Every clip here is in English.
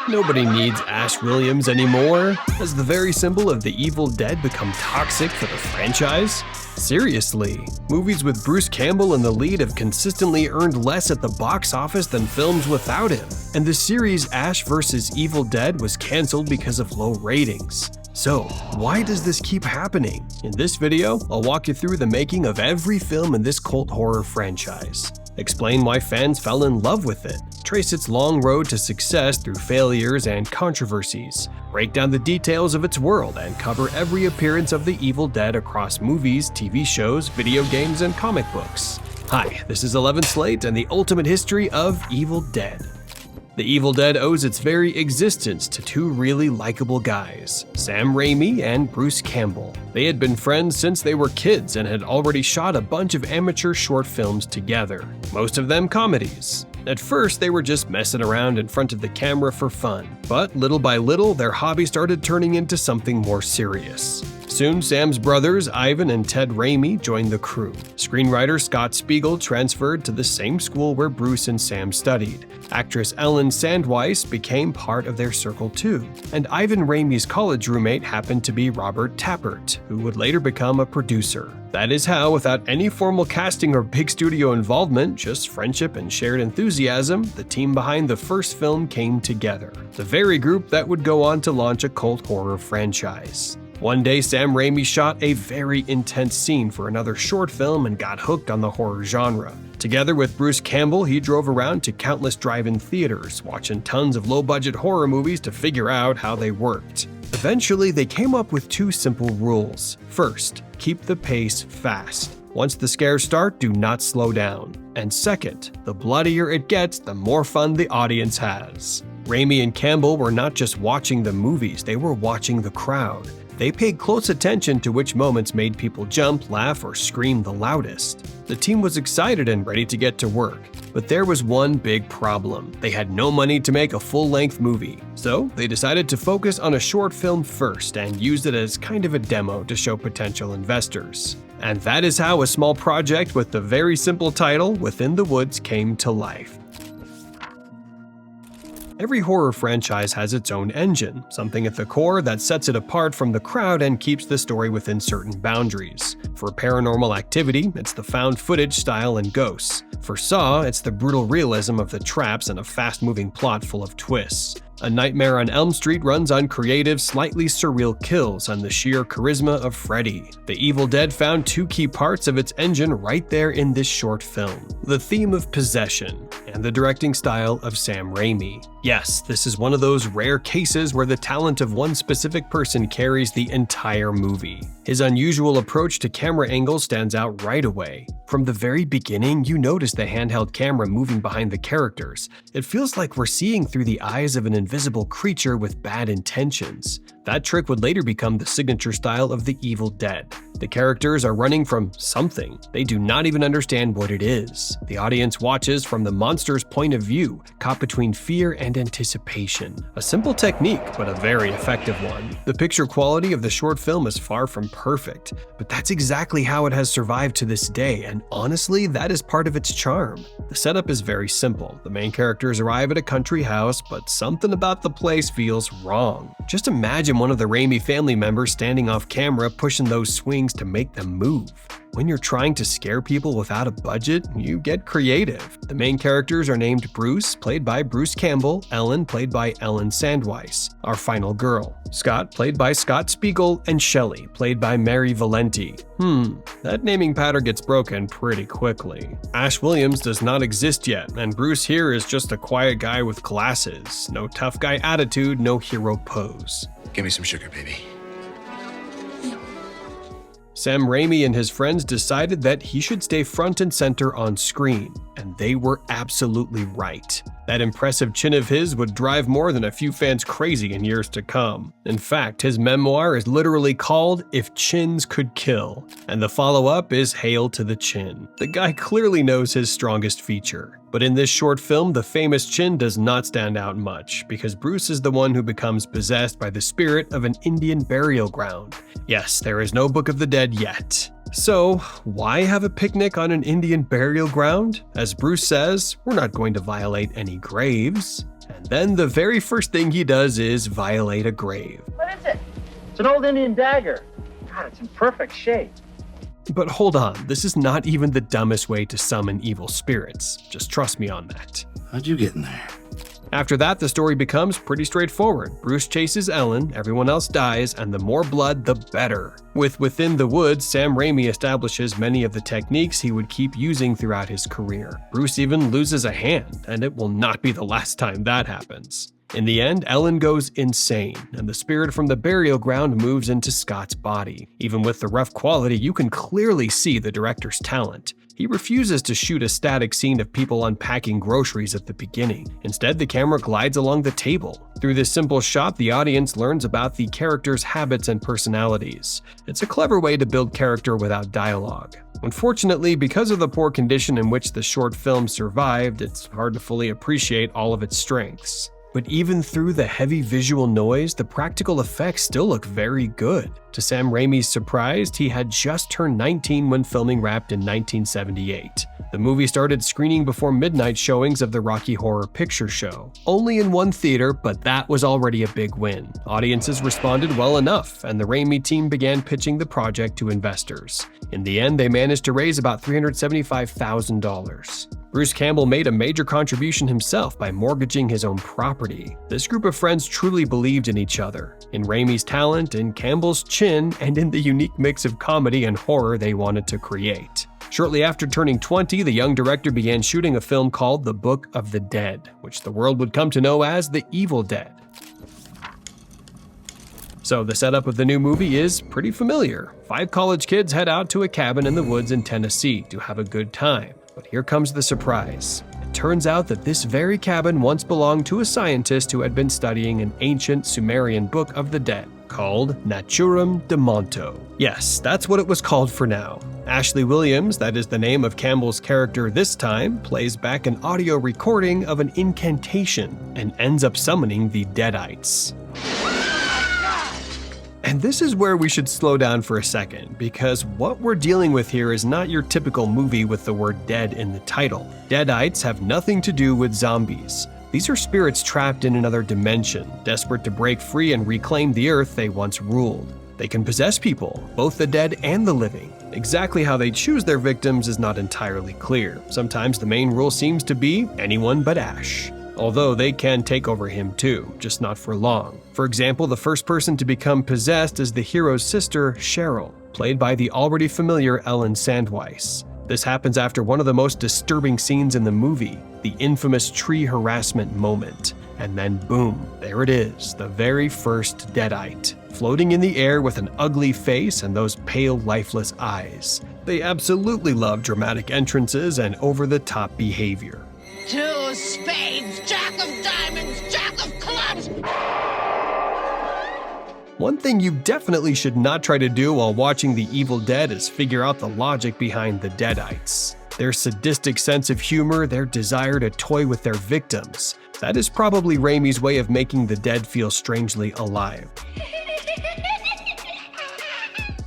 Nobody needs Ash Williams anymore. Has the very symbol of the Evil Dead become toxic for the franchise? Seriously, movies with Bruce Campbell in the lead have consistently earned less at the box office than films without him, and the series Ash vs. Evil Dead was cancelled because of low ratings. So, why does this keep happening? In this video, I'll walk you through the making of every film in this cult horror franchise. Explain why fans fell in love with it, trace its long road to success through failures and controversies, break down the details of its world, and cover every appearance of the Evil Dead across movies, TV shows, video games, and comic books. Hi, this is 11 Slate and the ultimate history of Evil Dead. The Evil Dead owes its very existence to two really likable guys, Sam Raimi and Bruce Campbell. They had been friends since they were kids and had already shot a bunch of amateur short films together, most of them comedies. At first, they were just messing around in front of the camera for fun, but little by little, their hobby started turning into something more serious. Soon, Sam's brothers, Ivan and Ted Raimi, joined the crew. Screenwriter Scott Spiegel transferred to the same school where Bruce and Sam studied. Actress Ellen Sandweiss became part of their circle too. And Ivan Raimi's college roommate happened to be Robert Tappert, who would later become a producer. That is how, without any formal casting or big studio involvement, just friendship and shared enthusiasm, the team behind the first film came together. The very group that would go on to launch a cult horror franchise. One day, Sam Raimi shot a very intense scene for another short film and got hooked on the horror genre. Together with Bruce Campbell, he drove around to countless drive-in theaters, watching tons of low-budget horror movies to figure out how they worked. Eventually, they came up with two simple rules. First, keep the pace fast. Once the scares start, do not slow down. And second, the bloodier it gets, the more fun the audience has. Raimi and Campbell were not just watching the movies, they were watching the crowd. They paid close attention to which moments made people jump, laugh, or scream the loudest. The team was excited and ready to get to work, but there was one big problem. They had no money to make a full-length movie, so they decided to focus on a short film first and used it as kind of a demo to show potential investors. And that is how a small project with the very simple title, Within the Woods, came to life. Every horror franchise has its own engine, something at the core that sets it apart from the crowd and keeps the story within certain boundaries. For Paranormal Activity, it's the found footage style and ghosts. For Saw, it's the brutal realism of the traps and a fast-moving plot full of twists. A Nightmare on Elm Street runs on creative, slightly surreal kills and the sheer charisma of Freddy. The Evil Dead found two key parts of its engine right there in this short film: the theme of possession and the directing style of Sam Raimi. Yes, this is one of those rare cases where the talent of one specific person carries the entire movie. His unusual approach to camera angles stands out right away. From the very beginning, you notice the handheld camera moving behind the characters. It feels like we're seeing through the eyes of an invisible creature with bad intentions. That trick would later become the signature style of the Evil Dead. The characters are running from something. They do not even understand what it is. The audience watches from the monster's point of view, caught between fear and anticipation. A simple technique, but a very effective one. The picture quality of the short film is far from perfect, but that's exactly how it has survived to this day, and honestly, that is part of its charm. The setup is very simple. The main characters arrive at a country house, but something about the place feels wrong. Just imagine one of the Raimi family members standing off camera pushing those swings to make them move. When you're trying to scare people without a budget, you get creative. The main characters are named Bruce, played by Bruce Campbell, Ellen, played by Ellen Sandweiss, our final girl, Scott, played by Scott Spiegel, and Shelley, played by Mary Valenti. That naming pattern gets broken pretty quickly. Ash Williams does not exist yet, and Bruce here is just a quiet guy with glasses. No tough guy attitude, no hero pose. Give me some sugar, baby. Sam Raimi and his friends decided that he should stay front and center on screen, and they were absolutely right. That impressive chin of his would drive more than a few fans crazy in years to come. In fact, his memoir is literally called If Chins Could Kill, and the follow-up is Hail to the Chin. The guy clearly knows his strongest feature. But in this short film, the famous chin does not stand out much, because Bruce is the one who becomes possessed by the spirit of an Indian burial ground. Yes, there is no Book of the Dead yet. So, why have a picnic on an Indian burial ground? As Bruce says, we're not going to violate any graves. And then the very first thing he does is violate a grave. What is it? It's an old Indian dagger. God, it's in perfect shape. But hold on, this is not even the dumbest way to summon evil spirits. Just trust me on that. How'd you get in there? After that, the story becomes pretty straightforward. Bruce chases Ellen, everyone else dies, and the more blood, the better. With Within the Woods, Sam Raimi establishes many of the techniques he would keep using throughout his career. Bruce even loses a hand, and it will not be the last time that happens. In the end, Ellen goes insane, and the spirit from the burial ground moves into Scott's body. Even with the rough quality, you can clearly see the director's talent. He refuses to shoot a static scene of people unpacking groceries at the beginning. Instead, the camera glides along the table. Through this simple shot, the audience learns about the character's habits and personalities. It's a clever way to build character without dialogue. Unfortunately, because of the poor condition in which the short film survived, it's hard to fully appreciate all of its strengths. But even through the heavy visual noise, the practical effects still look very good. To Sam Raimi's surprise, he had just turned 19 when filming wrapped in 1978. The movie started screening before midnight showings of the Rocky Horror Picture Show. Only in one theater, but that was already a big win. Audiences responded well enough, and the Raimi team began pitching the project to investors. In the end, they managed to raise about $375,000. Bruce Campbell made a major contribution himself by mortgaging his own property. This group of friends truly believed in each other, in Raimi's talent, in Campbell's chin, and in the unique mix of comedy and horror they wanted to create. Shortly after turning 20, the young director began shooting a film called The Book of the Dead, which the world would come to know as The Evil Dead. So the setup of the new movie is pretty familiar. 5 college kids head out to a cabin in the woods in Tennessee to have a good time. But here comes the surprise. It turns out that this very cabin once belonged to a scientist who had been studying an ancient Sumerian book of the dead called Naturum de Monto. Yes, that's what it was called for now. Ashley Williams, that is the name of Campbell's character this time, plays back an audio recording of an incantation and ends up summoning the Deadites. And this is where we should slow down for a second, because what we're dealing with here is not your typical movie with the word dead in the title. Deadites have nothing to do with zombies. These are spirits trapped in another dimension, desperate to break free and reclaim the earth they once ruled. They can possess people, both the dead and the living. Exactly how they choose their victims is not entirely clear. Sometimes the main rule seems to be anyone but Ash. Although they can take over him too, just not for long. For example, the first person to become possessed is the hero's sister, Cheryl, played by the already familiar Ellen Sandweiss. This happens after one of the most disturbing scenes in the movie, the infamous tree harassment moment. And then boom, there it is, the very first Deadite, floating in the air with an ugly face and those pale, lifeless eyes. They absolutely love dramatic entrances and over-the-top behavior. 2 spades, jack of diamonds, jack of clubs! One thing you definitely should not try to do while watching The Evil Dead is figure out the logic behind the Deadites. Their sadistic sense of humor, their desire to toy with their victims. That is probably Raimi's way of making the dead feel strangely alive.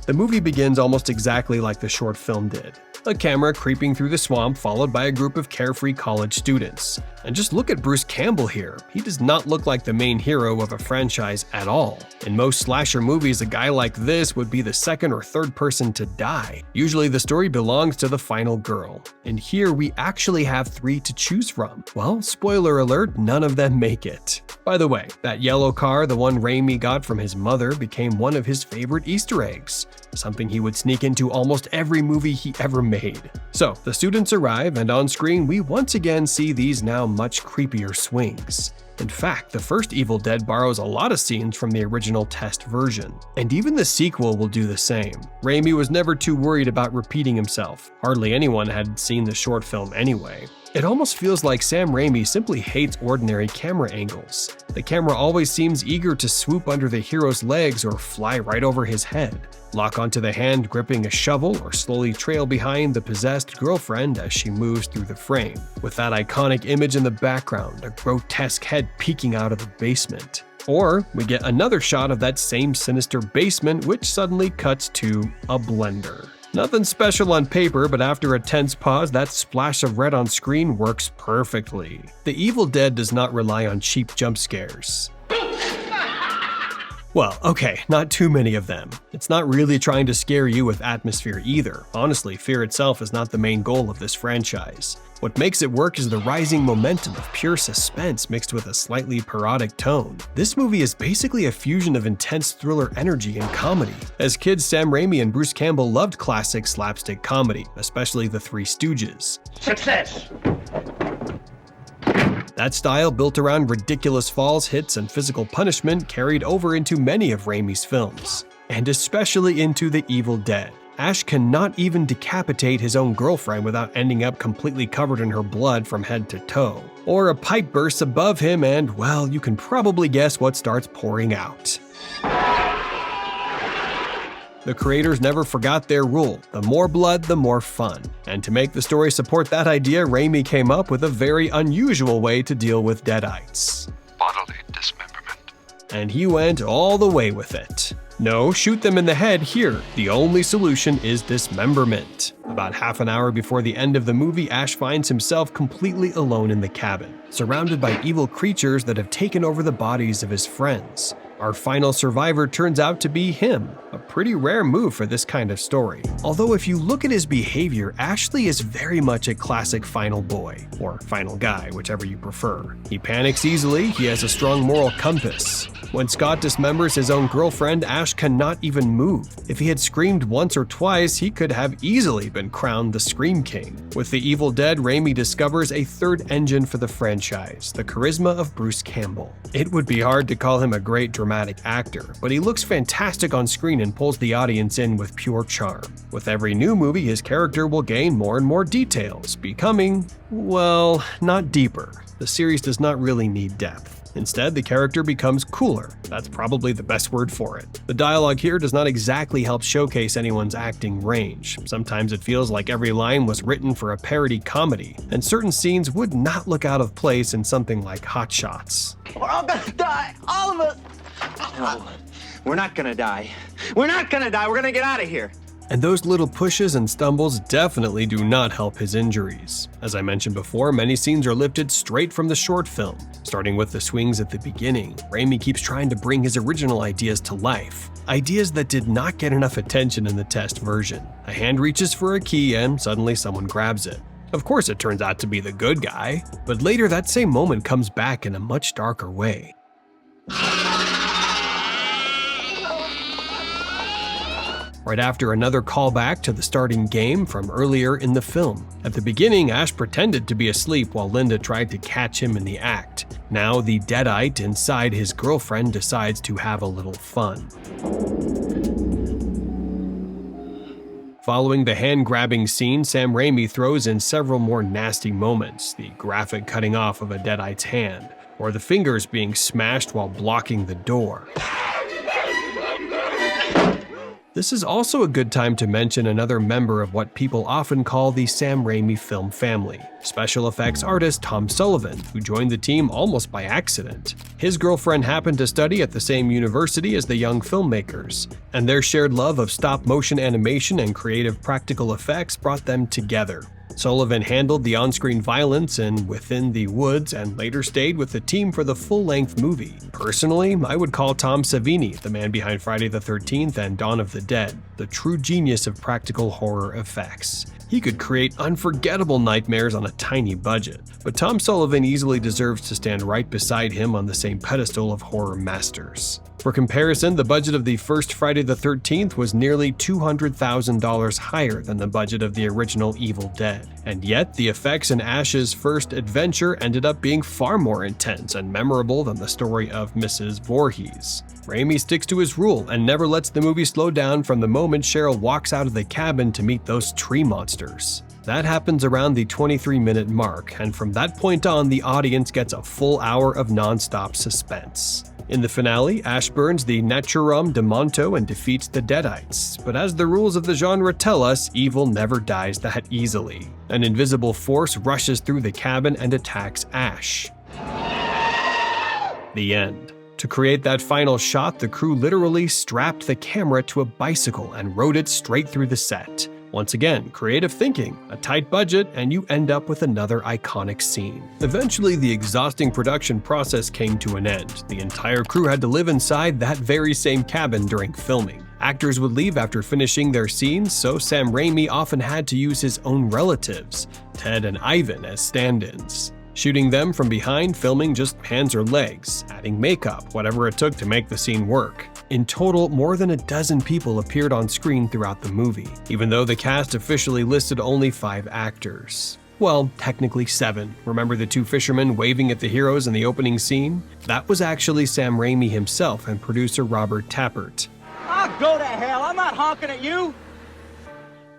The movie begins almost exactly like the short film did. A camera creeping through the swamp followed by a group of carefree college students. And just look at Bruce Campbell here. He does not look like the main hero of a franchise at all. In most slasher movies, a guy like this would be the second or third person to die. Usually the story belongs to the final girl. And here we actually have 3 to choose from. Well, spoiler alert, none of them make it. By the way, that yellow car, the one Raimi got from his mother, became one of his favorite Easter eggs. Something he would sneak into almost every movie he ever made. So, the students arrive, and on screen we once again see these now much creepier swings. In fact, the first Evil Dead borrows a lot of scenes from the original test version, and even the sequel will do the same. Raimi was never too worried about repeating himself. Hardly anyone had seen the short film anyway. It almost feels like Sam Raimi simply hates ordinary camera angles. The camera always seems eager to swoop under the hero's legs or fly right over his head, lock onto the hand gripping a shovel, or slowly trail behind the possessed girlfriend as she moves through the frame, with that iconic image in the background, a grotesque head peeking out of the basement. Or we get another shot of that same sinister basement, which suddenly cuts to a blender. Nothing special on paper, but after a tense pause, that splash of red on screen works perfectly. The Evil Dead does not rely on cheap jump scares. Well, okay, not too many of them. It's not really trying to scare you with atmosphere either. Honestly, fear itself is not the main goal of this franchise. What makes it work is the rising momentum of pure suspense mixed with a slightly parodic tone. This movie is basically a fusion of intense thriller energy and comedy. As kids, Sam Raimi and Bruce Campbell loved classic slapstick comedy, especially The Three Stooges. Success! That style, built around ridiculous falls, hits, and physical punishment, carried over into many of Raimi's films, and especially into The Evil Dead. Ash cannot even decapitate his own girlfriend without ending up completely covered in her blood from head to toe. Or a pipe bursts above him and, well, you can probably guess what starts pouring out. The creators never forgot their rule: the more blood, the more fun. And to make the story support that idea, Raimi came up with a very unusual way to deal with Deadites. Bodily dismemberment. And he went all the way with it. No, shoot them in the head here. The only solution is dismemberment. About half an hour before the end of the movie, Ash finds himself completely alone in the cabin, surrounded by evil creatures that have taken over the bodies of his friends. Our final survivor turns out to be him, a pretty rare move for this kind of story. Although if you look at his behavior, Ashley is very much a classic final boy, or final guy, whichever you prefer. He panics easily, he has a strong moral compass. When Scott dismembers his own girlfriend, Ash cannot even move. If he had screamed once or twice, he could have easily been crowned the Scream King. With The Evil Dead, Raimi discovers a third engine for the franchise, the charisma of Bruce Campbell. It would be hard to call him a great dramatic actor, but he looks fantastic on screen and pulls the audience in with pure charm. With every new movie, his character will gain more and more details, becoming, well, not deeper. The series does not really need depth. Instead, the character becomes cooler. That's probably the best word for it. The dialogue here does not exactly help showcase anyone's acting range. Sometimes it feels like every line was written for a parody comedy, and certain scenes would not look out of place in something like Hot Shots. We're all gonna die, all of us! No, we're not gonna die. We're not gonna die, we're gonna get out of here. And those little pushes and stumbles definitely do not help his injuries. As I mentioned before, many scenes are lifted straight from the short film. Starting with the swings at the beginning, Raimi keeps trying to bring his original ideas to life. Ideas that did not get enough attention in the test version. A hand reaches for a key and suddenly someone grabs it. Of course it turns out to be the good guy, but later that same moment comes back in a much darker way. Right after another callback to the starting game from earlier in the film. At the beginning, Ash pretended to be asleep while Linda tried to catch him in the act. Now the Deadite inside his girlfriend decides to have a little fun. Following the hand-grabbing scene, Sam Raimi throws in several more nasty moments, the graphic cutting off of a Deadite's hand, or the fingers being smashed while blocking the door. This is also a good time to mention another member of what people often call the Sam Raimi film family, special effects artist Tom Sullivan, who joined the team almost by accident. His girlfriend happened to study at the same university as the young filmmakers, and their shared love of stop-motion animation and creative practical effects brought them together. Sullivan handled the on-screen violence in Within the Woods and later stayed with the team for the full-length movie. Personally, I would call Tom Savini, the man behind Friday the 13th and Dawn of the Dead, the true genius of practical horror effects. He could create unforgettable nightmares on a tiny budget, but Tom Sullivan easily deserves to stand right beside him on the same pedestal of horror masters. For comparison, the budget of the first Friday the 13th was nearly $200,000 higher than the budget of the original Evil Dead. And yet, the effects in Ash's first adventure ended up being far more intense and memorable than the story of Mrs. Voorhees. Raimi sticks to his rule and never lets the movie slow down from the moment Cheryl walks out of the cabin to meet those tree monsters. That happens around the 23-minute mark, and from that point on, the audience gets a full hour of non-stop suspense. In the finale, Ash burns the Naturom de Monto and defeats the Deadites, but as the rules of the genre tell us, evil never dies that easily. An invisible force rushes through the cabin and attacks Ash. The end. To create that final shot, the crew literally strapped the camera to a bicycle and rode it straight through the set. Once again, creative thinking, a tight budget, and you end up with another iconic scene. Eventually, the exhausting production process came to an end. The entire crew had to live inside that very same cabin during filming. Actors would leave after finishing their scenes, so Sam Raimi often had to use his own relatives, Ted and Ivan, as stand-ins. Shooting them from behind, filming just hands or legs, adding makeup, whatever it took to make the scene work. In total, more than a dozen people appeared on screen throughout the movie, even though the cast officially listed only 5 actors. Well, technically 7. Remember the 2 fishermen waving at the heroes in the opening scene? That was actually Sam Raimi himself and producer Robert Tappert. I'll go to hell. I'm not honking at you.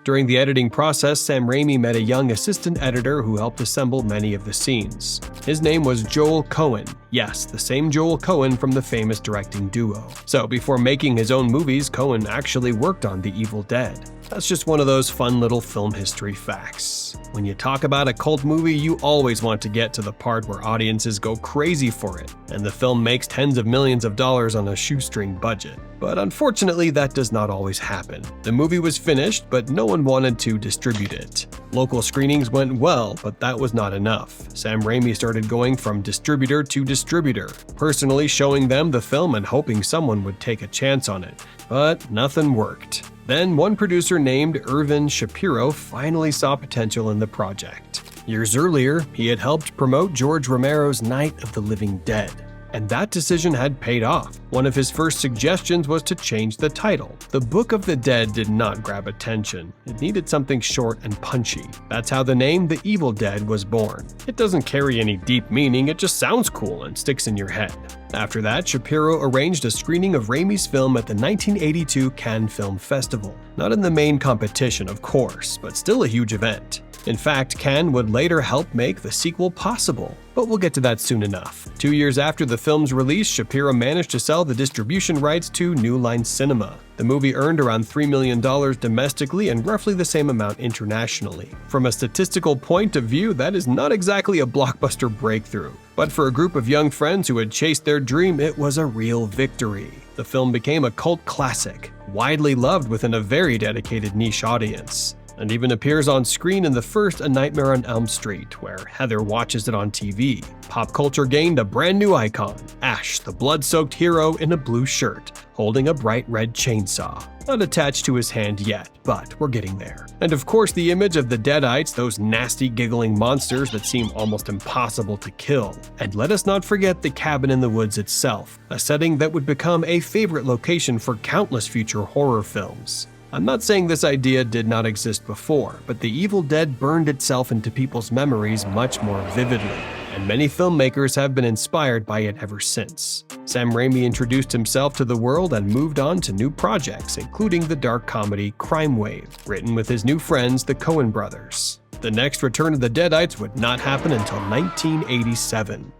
During the editing process, Sam Raimi met a young assistant editor who helped assemble many of the scenes. His name was Joel Cohen. Yes, the same Joel Cohen from the famous directing duo. So before making his own movies, Cohen actually worked on The Evil Dead. That's just one of those fun little film history facts. When you talk about a cult movie, you always want to get to the part where audiences go crazy for it, and the film makes tens of millions of dollars on a shoestring budget. But unfortunately, that does not always happen. The movie was finished, but no one wanted to distribute it. Local screenings went well, but that was not enough. Sam Raimi started going from distributor to distributor, personally showing them the film and hoping someone would take a chance on it. But nothing worked. Then one producer named Irvin Shapiro finally saw potential in the project. Years earlier, he had helped promote George Romero's Night of the Living Dead. And that decision had paid off. One of his first suggestions was to change the title. The Book of the Dead did not grab attention. It needed something short and punchy. That's how the name The Evil Dead was born. It doesn't carry any deep meaning, it just sounds cool and sticks in your head. After that, Shapiro arranged a screening of Raimi's film at the 1982 Cannes Film Festival. Not in the main competition, of course, but still a huge event. In fact, Cannes would later help make the sequel possible, but we'll get to that soon enough. 2 years after the film's release, Shapiro managed to sell the distribution rights to New Line Cinema. The movie earned around $3 million domestically and roughly the same amount internationally. From a statistical point of view, that is not exactly a blockbuster breakthrough. But for a group of young friends who had chased their dream, it was a real victory. The film became a cult classic, widely loved within a very dedicated niche audience, and even appears on screen in the first A Nightmare on Elm Street, where Heather watches it on TV. Pop culture gained a brand new icon, Ash, the blood-soaked hero in a blue shirt, holding a bright red chainsaw. Not attached to his hand yet, but we're getting there. And of course the image of the Deadites, those nasty giggling monsters that seem almost impossible to kill. And let us not forget the cabin in the woods itself, a setting that would become a favorite location for countless future horror films. I'm not saying this idea did not exist before, but The Evil Dead burned itself into people's memories much more vividly, and many filmmakers have been inspired by it ever since. Sam Raimi introduced himself to the world and moved on to new projects, including the dark comedy Crime Wave, written with his new friends, the Coen brothers. The next return of the Deadites would not happen until 1987.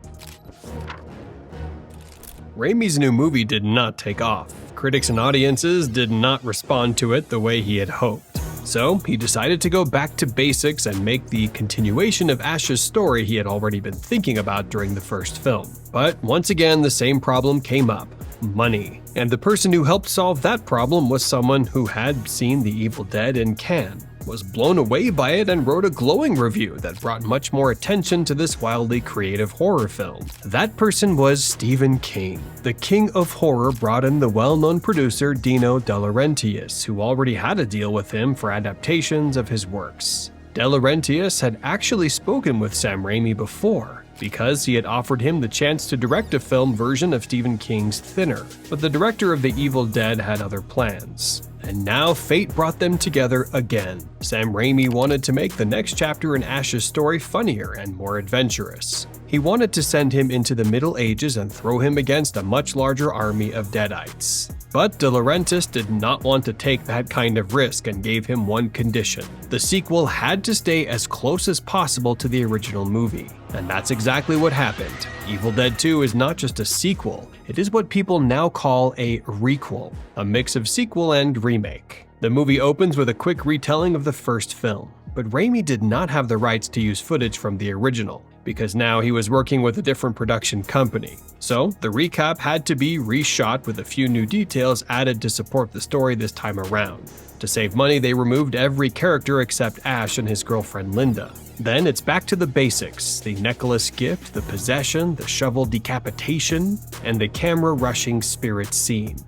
Raimi's new movie did not take off. Critics and audiences did not respond to it the way he had hoped. So he decided to go back to basics and make the continuation of Ash's story he had already been thinking about during the first film. But once again, the same problem came up: money. And the person who helped solve that problem was someone who had seen The Evil Dead in Cannes, was blown away by it, and wrote a glowing review that brought much more attention to this wildly creative horror film. That person was Stephen King. The king of horror brought in the well-known producer Dino De Laurentiis, who already had a deal with him for adaptations of his works. De Laurentiis had actually spoken with Sam Raimi before, because he had offered him the chance to direct a film version of Stephen King's Thinner, but the director of The Evil Dead had other plans. And now fate brought them together again. Sam Raimi wanted to make the next chapter in Ash's story funnier and more adventurous. He wanted to send him into the Middle Ages and throw him against a much larger army of Deadites. But De Laurentiis did not want to take that kind of risk and gave him one condition: the sequel had to stay as close as possible to the original movie. And that's exactly what happened. Evil Dead 2 is not just a sequel, it is what people now call a requel, a mix of sequel and remake. The movie opens with a quick retelling of the first film, but Raimi did not have the rights to use footage from the original. because now he was working with a different production company. So the recap had to be reshot with a few new details added to support the story this time around. To save money, they removed every character except Ash and his girlfriend Linda. Then it's back to the basics: the necklace gift, the possession, the shovel decapitation, and the camera rushing spirit scene.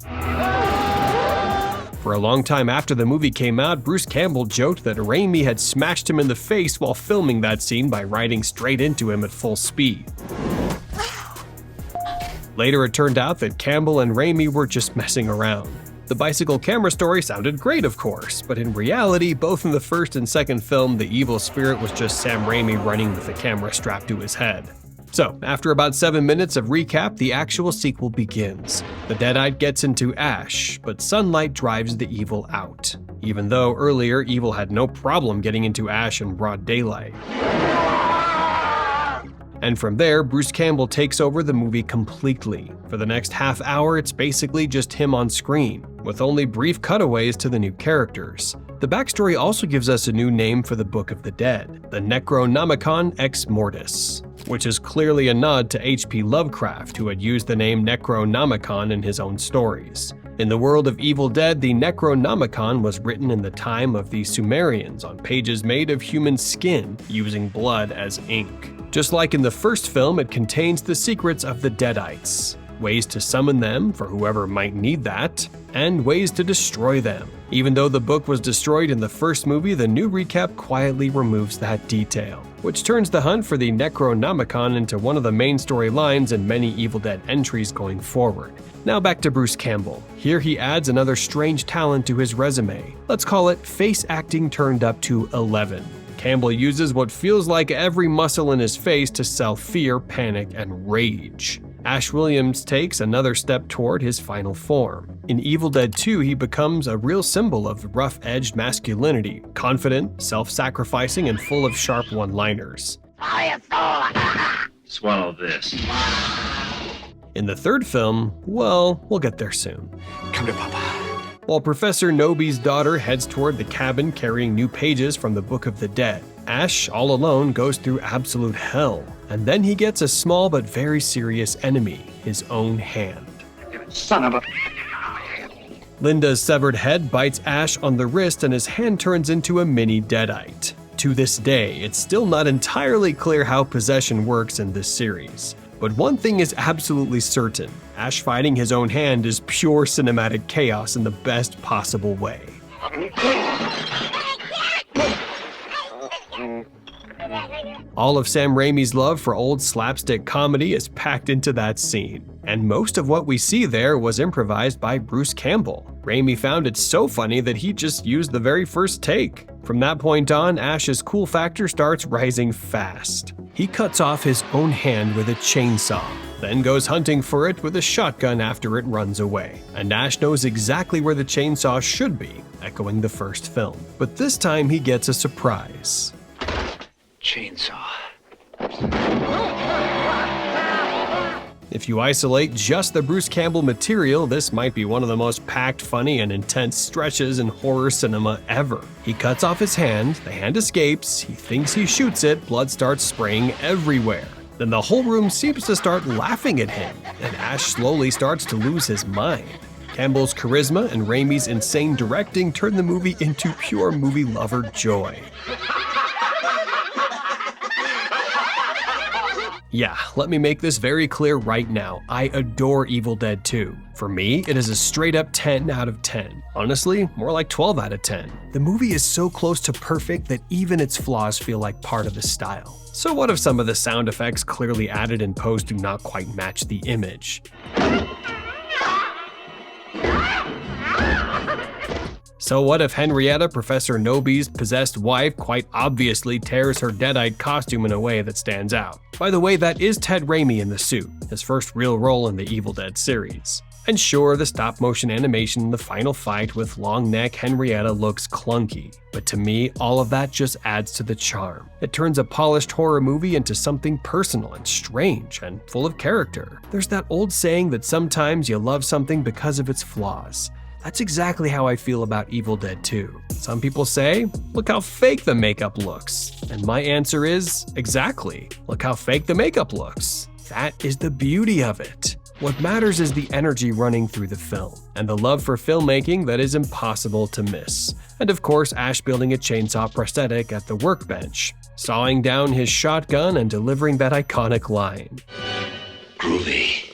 For a long time after the movie came out, Bruce Campbell joked that Raimi had smashed him in the face while filming that scene by riding straight into him at full speed. Later it turned out that Campbell and Raimi were just messing around. The bicycle camera story sounded great, of course, but in reality, both in the first and second film, the evil spirit was just Sam Raimi running with the camera strapped to his head. So, after about 7 minutes of recap, the actual sequel begins. The Deadite gets into Ash, but sunlight drives the evil out, even though earlier evil had no problem getting into Ash in broad daylight. And from there, Bruce Campbell takes over the movie completely. For the next half hour, it's basically just him on screen, with only brief cutaways to the new characters. The backstory also gives us a new name for the Book of the Dead, the Necronomicon Ex Mortis, which is clearly a nod to H.P. Lovecraft, who had used the name Necronomicon in his own stories. In the world of Evil Dead, the Necronomicon was written in the time of the Sumerians on pages made of human skin, using blood as ink. Just like in the first film, it contains the secrets of the Deadites, ways to summon them for whoever might need that, and ways to destroy them. Even though the book was destroyed in the first movie, the new recap quietly removes that detail, which turns the hunt for the Necronomicon into one of the main storylines in many Evil Dead entries going forward. Now back to Bruce Campbell. Here he adds another strange talent to his resume. Let's call it face acting turned up to 11. Campbell uses what feels like every muscle in his face to sell fear, panic, and rage. Ash Williams takes another step toward his final form. In Evil Dead 2, he becomes a real symbol of rough-edged masculinity, confident, self-sacrificing, and full of sharp one-liners. Swallow this. In the third film, well, we'll get there soon. Come to Papa. While Professor Nobi's daughter heads toward the cabin carrying new pages from the Book of the Dead, Ash, all alone, goes through absolute hell. And then he gets a small but very serious enemy, his own hand. Son of a... Linda's severed head bites Ash on the wrist and his hand turns into a mini Deadite. To this day, it's still not entirely clear how possession works in this series. But one thing is absolutely certain: Ash fighting his own hand is pure cinematic chaos in the best possible way. All of Sam Raimi's love for old slapstick comedy is packed into that scene, and most of what we see there was improvised by Bruce Campbell. Raimi found it so funny that he just used the very first take. From that point on, Ash's cool factor starts rising fast. He cuts off his own hand with a chainsaw, then goes hunting for it with a shotgun after it runs away. And Ash knows exactly where the chainsaw should be, echoing the first film. But this time he gets a surprise. Chainsaw. If you isolate just the Bruce Campbell material, this might be one of the most packed, funny, and intense stretches in horror cinema ever. He cuts off his hand, the hand escapes, he thinks he shoots it, blood starts spraying everywhere. Then the whole room seems to start laughing at him, and Ash slowly starts to lose his mind. Campbell's charisma and Raimi's insane directing turn the movie into pure movie lover joy. Yeah, let me make this very clear right now. I adore Evil Dead 2. For me, it is a straight up 10 out of 10. Honestly, more like 12 out of 10. The movie is so close to perfect that even its flaws feel like part of the style. So what if some of the sound effects clearly added in post do not quite match the image? So what if Henrietta, Professor Nobi's possessed wife, quite obviously tears her Deadite costume in a way that stands out? By the way, that is Ted Raimi in the suit, his first real role in the Evil Dead series. And sure, the stop-motion animation in the final fight with long-neck Henrietta looks clunky, but to me, all of that just adds to the charm. It turns a polished horror movie into something personal and strange and full of character. There's that old saying that sometimes you love something because of its flaws. That's exactly how I feel about Evil Dead 2. Some people say, look how fake the makeup looks. And my answer is, exactly. Look how fake the makeup looks. That is the beauty of it. What matters is the energy running through the film, and the love for filmmaking that is impossible to miss. And of course, Ash building a chainsaw prosthetic at the workbench, sawing down his shotgun and delivering that iconic line. Groovy.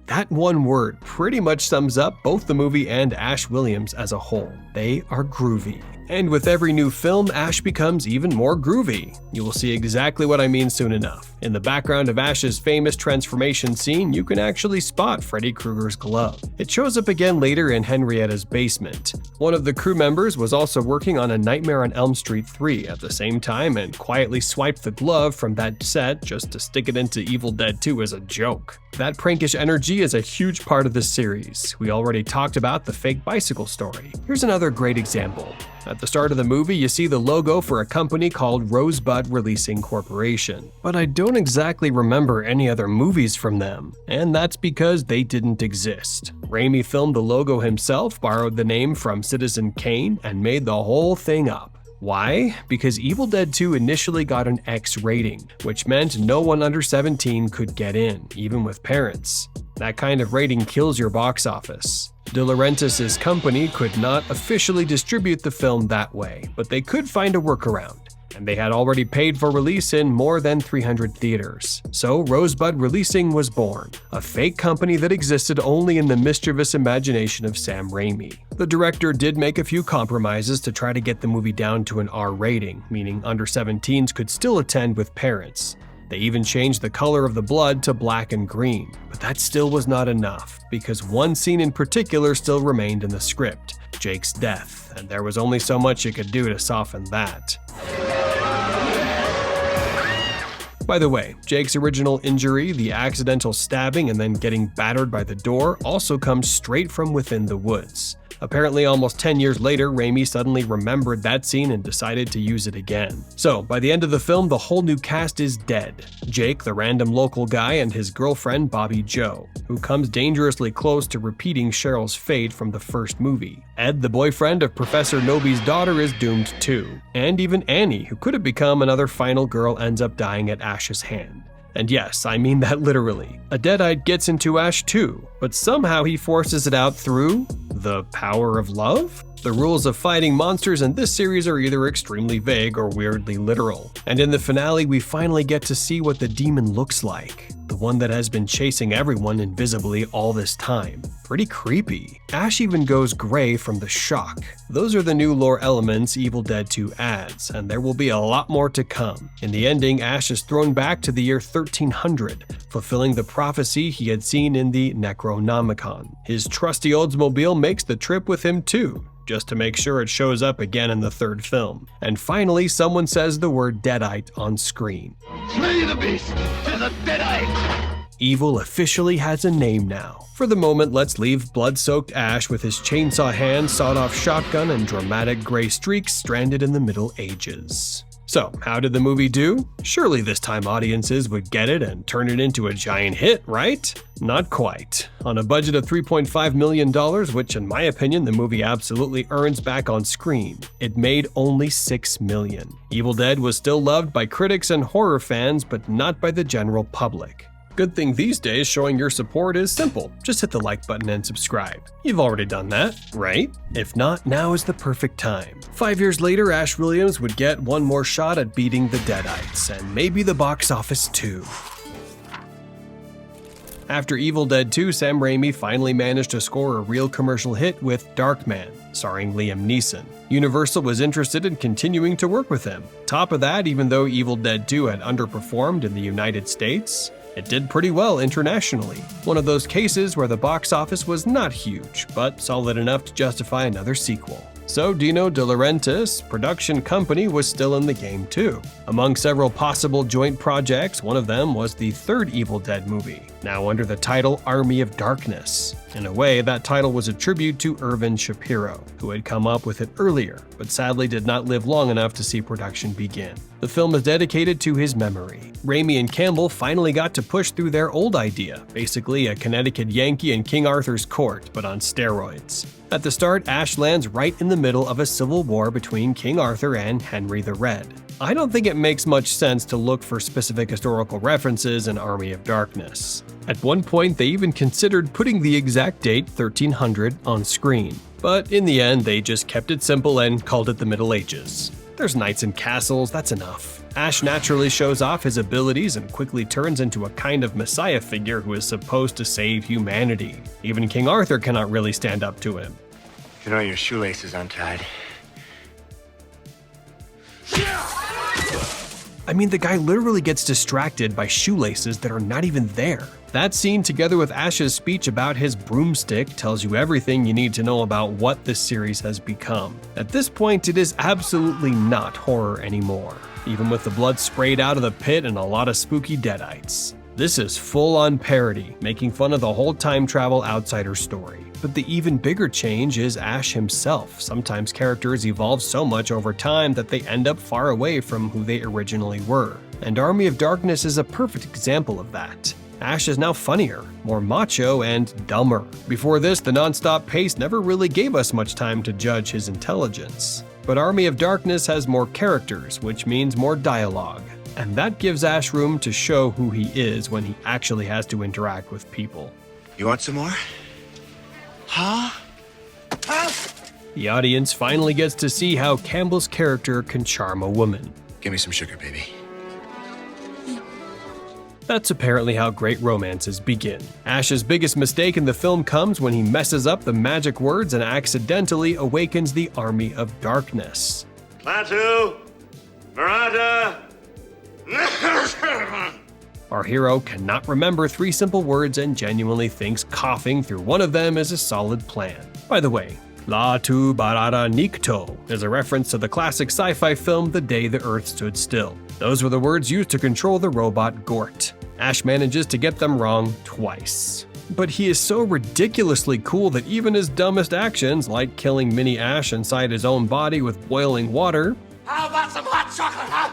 That one word pretty much sums up both the movie and Ash Williams as a whole. They are groovy. And with every new film, Ash becomes even more groovy. You will see exactly what I mean soon enough. In the background of Ash's famous transformation scene, you can actually spot Freddy Krueger's glove. It shows up again later in Henrietta's basement. One of the crew members was also working on A Nightmare on Elm Street 3 at the same time and quietly swiped the glove from that set just to stick it into Evil Dead 2 as a joke. That prankish energy is a huge part of this series. We already talked about the fake bicycle story. Here's another great example. At the start of the movie, you see the logo for a company called Rosebud Releasing Corporation. But I don't exactly remember any other movies from them, and that's because they didn't exist. Raimi filmed the logo himself, borrowed the name from Citizen Kane, and made the whole thing up. Why? Because Evil Dead 2 initially got an X rating, which meant no one under 17 could get in, even with parents. That kind of rating kills your box office. De Laurentiis' company could not officially distribute the film that way, but they could find a workaround, and they had already paid for release in more than 300 theaters. So Rosebud Releasing was born, a fake company that existed only in the mischievous imagination of Sam Raimi. The director did make a few compromises to try to get the movie down to an R rating, meaning under 17s could still attend with parents. They even changed the color of the blood to black and green, but that still was not enough, because one scene in particular still remained in the script, Jake's death, and there was only so much you could do to soften that. By the way, Jake's original injury, the accidental stabbing and then getting battered by the door, also comes straight from within the woods. Apparently, almost 10 years later, Raimi suddenly remembered that scene and decided to use it again. So, by the end of the film, the whole new cast is dead. Jake, the random local guy, and his girlfriend, Bobby Jo, who comes dangerously close to repeating Cheryl's fate from the first movie. Ed, the boyfriend of Professor Noby's daughter, is doomed too. And even Annie, who could have become another final girl, ends up dying at Ash's hand. And yes, I mean that literally. A Deadite gets into Ash too, but somehow he forces it out through the power of love? The rules of fighting monsters in this series are either extremely vague or weirdly literal. And in the finale, we finally get to see what the demon looks like. The one that has been chasing everyone invisibly all this time. Pretty creepy. Ash even goes gray from the shock. Those are the new lore elements Evil Dead 2 adds, and there will be a lot more to come. In the ending, Ash is thrown back to the year 1300, fulfilling the prophecy he had seen in the Necronomicon. His trusty Oldsmobile makes the trip with him too, just to make sure it shows up again in the third film. And finally, someone says the word Deadite on screen. Slay the beast! 'Tis a Deadite! Evil officially has a name now. For the moment, let's leave blood-soaked Ash with his chainsaw hand, sawed-off shotgun, and dramatic gray streaks stranded in the Middle Ages. So, how did the movie do? Surely this time audiences would get it and turn it into a giant hit, right? Not quite. On a budget of $3.5 million, which in my opinion the movie absolutely earns back on screen, it made only $6 million. Evil Dead was still loved by critics and horror fans, but not by the general public. Good thing these days showing your support is simple. Just hit the like button and subscribe. You've already done that, right? If not, now is the perfect time. 5 years later, Ash Williams would get one more shot at beating the Deadites, and maybe the box office too. After Evil Dead 2, Sam Raimi finally managed to score a real commercial hit with Darkman, starring Liam Neeson. Universal was interested in continuing to work with him. Top of that, even though Evil Dead 2 had underperformed in the United States, it did pretty well internationally. One of those cases where the box office was not huge, but solid enough to justify another sequel. So Dino De Laurentiis' production company was still in the game too. Among several possible joint projects, one of them was the third Evil Dead movie, now under the title Army of Darkness. In a way, that title was a tribute to Irvin Shapiro, who had come up with it earlier, but sadly did not live long enough to see production begin. The film is dedicated to his memory. Raimi and Campbell finally got to push through their old idea, basically a Connecticut Yankee in King Arthur's court, but on steroids. At the start, Ash lands right in the middle of a civil war between King Arthur and Henry the Red. I don't think it makes much sense to look for specific historical references in Army of Darkness. At one point, they even considered putting the exact date, 1300, on screen. But in the end, they just kept it simple and called it the Middle Ages. There's knights and castles, that's enough. Ash naturally shows off his abilities and quickly turns into a kind of messiah figure who is supposed to save humanity. Even King Arthur cannot really stand up to him. You know your shoelace is untied. I mean, the guy literally gets distracted by shoelaces that are not even there. That scene, together with Ash's speech about his broomstick, tells you everything you need to know about what this series has become. At this point, it is absolutely not horror anymore, even with the blood sprayed out of the pit and a lot of spooky Deadites. This is full-on parody, making fun of the whole time travel outsider story. But the even bigger change is Ash himself. Sometimes characters evolve so much over time that they end up far away from who they originally were. And Army of Darkness is a perfect example of that. Ash is now funnier, more macho, and dumber. Before this, the non-stop pace never really gave us much time to judge his intelligence. But Army of Darkness has more characters, which means more dialogue. And that gives Ash room to show who he is when he actually has to interact with people. You want some more? Huh? The audience finally gets to see how Campbell's character can charm a woman. Give me some sugar, baby. That's apparently how great romances begin. Ash's biggest mistake in the film comes when he messes up the magic words and accidentally awakens the Army of Darkness. Klaatu, Marata. Our hero cannot remember 3 simple words and genuinely thinks coughing through one of them is a solid plan. By the way, Klaatu Barada Nikto is a reference to the classic sci-fi film The Day the Earth Stood Still. Those were the words used to control the robot Gort. Ash manages to get them wrong twice. But he is so ridiculously cool that even his dumbest actions, like killing Mini Ash inside his own body with boiling water, How about some hot chocolate, huh?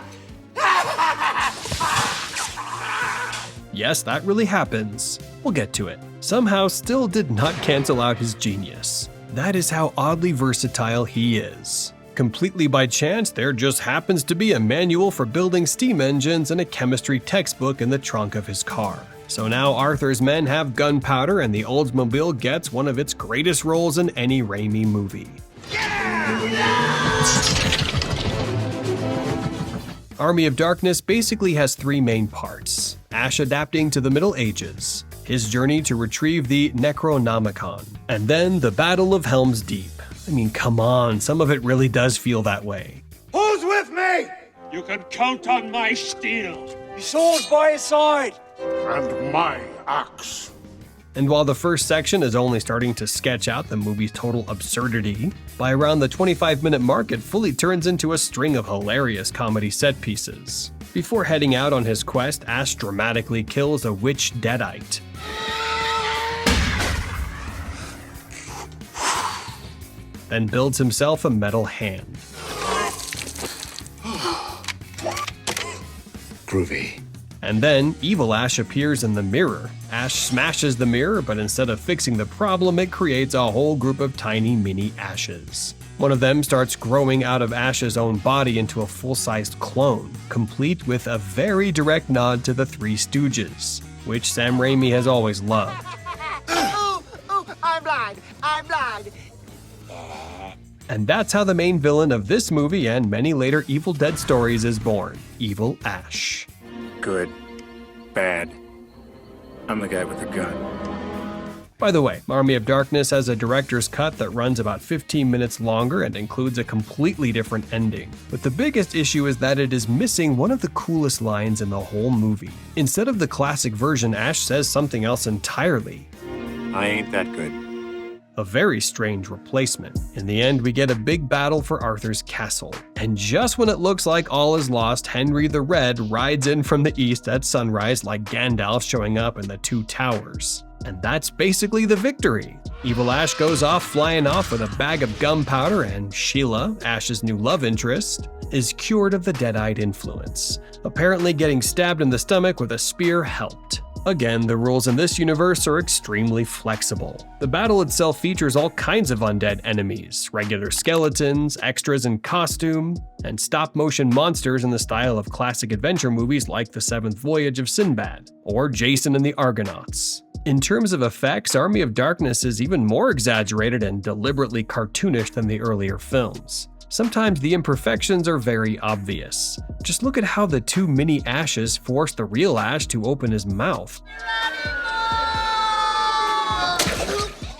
yes, that really happens, we'll get to it, somehow still did not cancel out his genius. That is how oddly versatile he is. Completely by chance, there just happens to be a manual for building steam engines and a chemistry textbook in the trunk of his car. So now Arthur's men have gunpowder and the Oldsmobile gets one of its greatest roles in any Raimi movie. Army of Darkness basically has 3 main parts. Ash adapting to the Middle Ages, his journey to retrieve the Necronomicon, and then the Battle of Helm's Deep. I mean, come on, some of it really does feel that way. Who's with me? You can count on my steel. His sword by his side. And my axe. And while the first section is only starting to sketch out the movie's total absurdity, by around the 25-minute mark it fully turns into a string of hilarious comedy set pieces. Before heading out on his quest, Ash dramatically kills a witch Deadite. Then builds himself a metal hand. Groovy. And then, evil Ash appears in the mirror. Ash smashes the mirror, but instead of fixing the problem, it creates a whole group of tiny mini Ashes. One of them starts growing out of Ash's own body into a full-sized clone, complete with a very direct nod to the Three Stooges, which Sam Raimi has always loved. Ooh, I'm blind. And that's how the main villain of this movie and many later Evil Dead stories is born, Evil Ash. Good. Bad. I'm the guy with the gun. By the way, Army of Darkness has a director's cut that runs about 15 minutes longer and includes a completely different ending. But the biggest issue is that it is missing one of the coolest lines in the whole movie. Instead of the classic version, Ash says something else entirely. I ain't that good. A very strange replacement. In the end, we get a big battle for Arthur's castle. And just when it looks like all is lost, Henry the Red rides in from the east at sunrise like Gandalf showing up in the Two Towers. And that's basically the victory. Evil Ash goes off flying off with a bag of gunpowder, and Sheila, Ash's new love interest, is cured of the Deadite influence. Apparently getting stabbed in the stomach with a spear helped. Again, the rules in this universe are extremely flexible. The battle itself features all kinds of undead enemies, regular skeletons, extras in costume, and stop-motion monsters in the style of classic adventure movies like The Seventh Voyage of Sinbad, or Jason and the Argonauts. In terms of effects, Army of Darkness is even more exaggerated and deliberately cartoonish than the earlier films. Sometimes the imperfections are very obvious. Just look at how the two mini Ashes force the real Ash to open his mouth.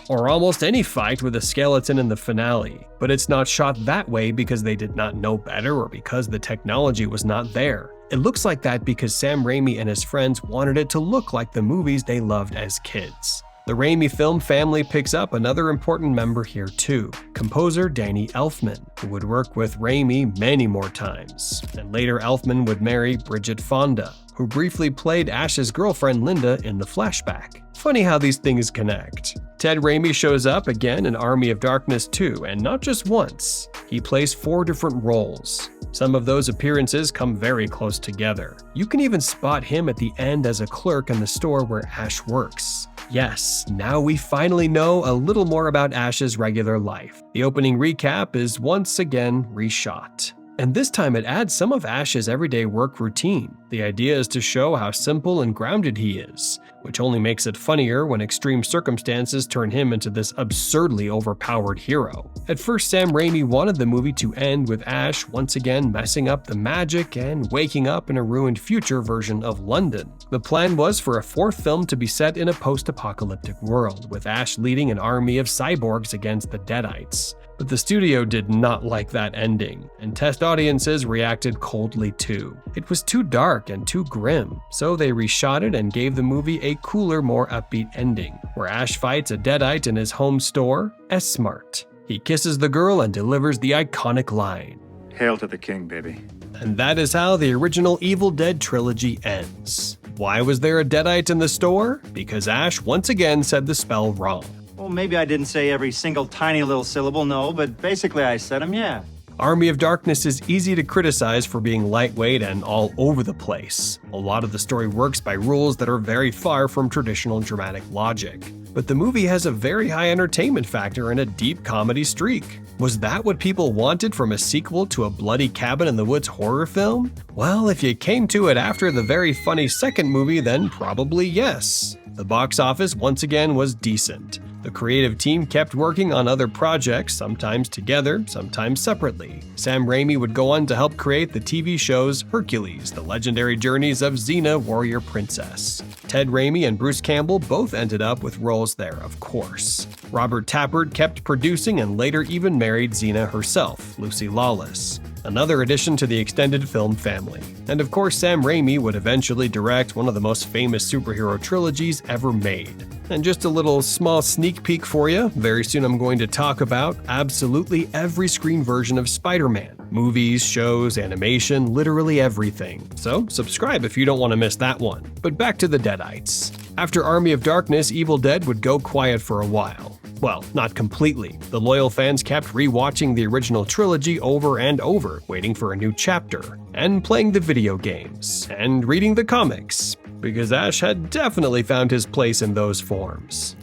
Or almost any fight with a skeleton in the finale. But it's not shot that way because they did not know better or because the technology was not there. It looks like that because Sam Raimi and his friends wanted it to look like the movies they loved as kids. The Raimi film family picks up another important member here too, composer Danny Elfman, who would work with Raimi many more times. And later Elfman would marry Bridget Fonda, who briefly played Ash's girlfriend Linda in the flashback. Funny how these things connect. Ted Raimi shows up again in Army of Darkness 2, and not just once. He plays 4 different roles. Some of those appearances come very close together. You can even spot him at the end as a clerk in the store where Ash works. Yes, now we finally know a little more about Ash's regular life. The opening recap is once again reshot. And this time it adds some of Ash's everyday work routine. The idea is to show how simple and grounded he is, which only makes it funnier when extreme circumstances turn him into this absurdly overpowered hero. At first, Sam Raimi wanted the movie to end with Ash once again messing up the magic and waking up in a ruined future version of London. The plan was for a 4th film to be set in a post-apocalyptic world, with Ash leading an army of cyborgs against the Deadites. But the studio did not like that ending, and test audiences reacted coldly too. It was too dark and too grim, so they reshot it and gave the movie a cooler, more upbeat ending, where Ash fights a Deadite in his home store, S-Mart. He kisses the girl and delivers the iconic line, Hail to the king, baby. and that is how the original Evil Dead trilogy ends. Why was there a Deadite in the store? Because Ash once again said the spell wrong. Well, maybe I didn't say every single tiny little syllable, no, but basically I said them, yeah. Army of Darkness is easy to criticize for being lightweight and all over the place. A lot of the story works by rules that are very far from traditional dramatic logic. But the movie has a very high entertainment factor and a deep comedy streak. Was that what people wanted from a sequel to a bloody cabin in the woods horror film? Well, if you came to it after the very funny second movie, then probably yes. The box office once again was decent. The creative team kept working on other projects, sometimes together, sometimes separately. Sam Raimi would go on to help create the TV shows Hercules, The Legendary Journeys of Xena, Warrior Princess. Ted Raimi and Bruce Campbell both ended up with roles there, of course. Robert Tapert kept producing and later even married Xena herself, Lucy Lawless, another addition to the extended film family. And of course, Sam Raimi would eventually direct one of the most famous superhero trilogies ever made. And just a little small sneak peek for you, very soon I'm going to talk about absolutely every screen version of Spider-Man. Movies, shows, animation, literally everything. So subscribe if you don't want to miss that one. But back to the Deadites. After Army of Darkness, Evil Dead would go quiet for a while. Well, not completely. The loyal fans kept re-watching the original trilogy over and over, waiting for a new chapter, and playing the video games, and reading the comics, because Ash had definitely found his place in those forms.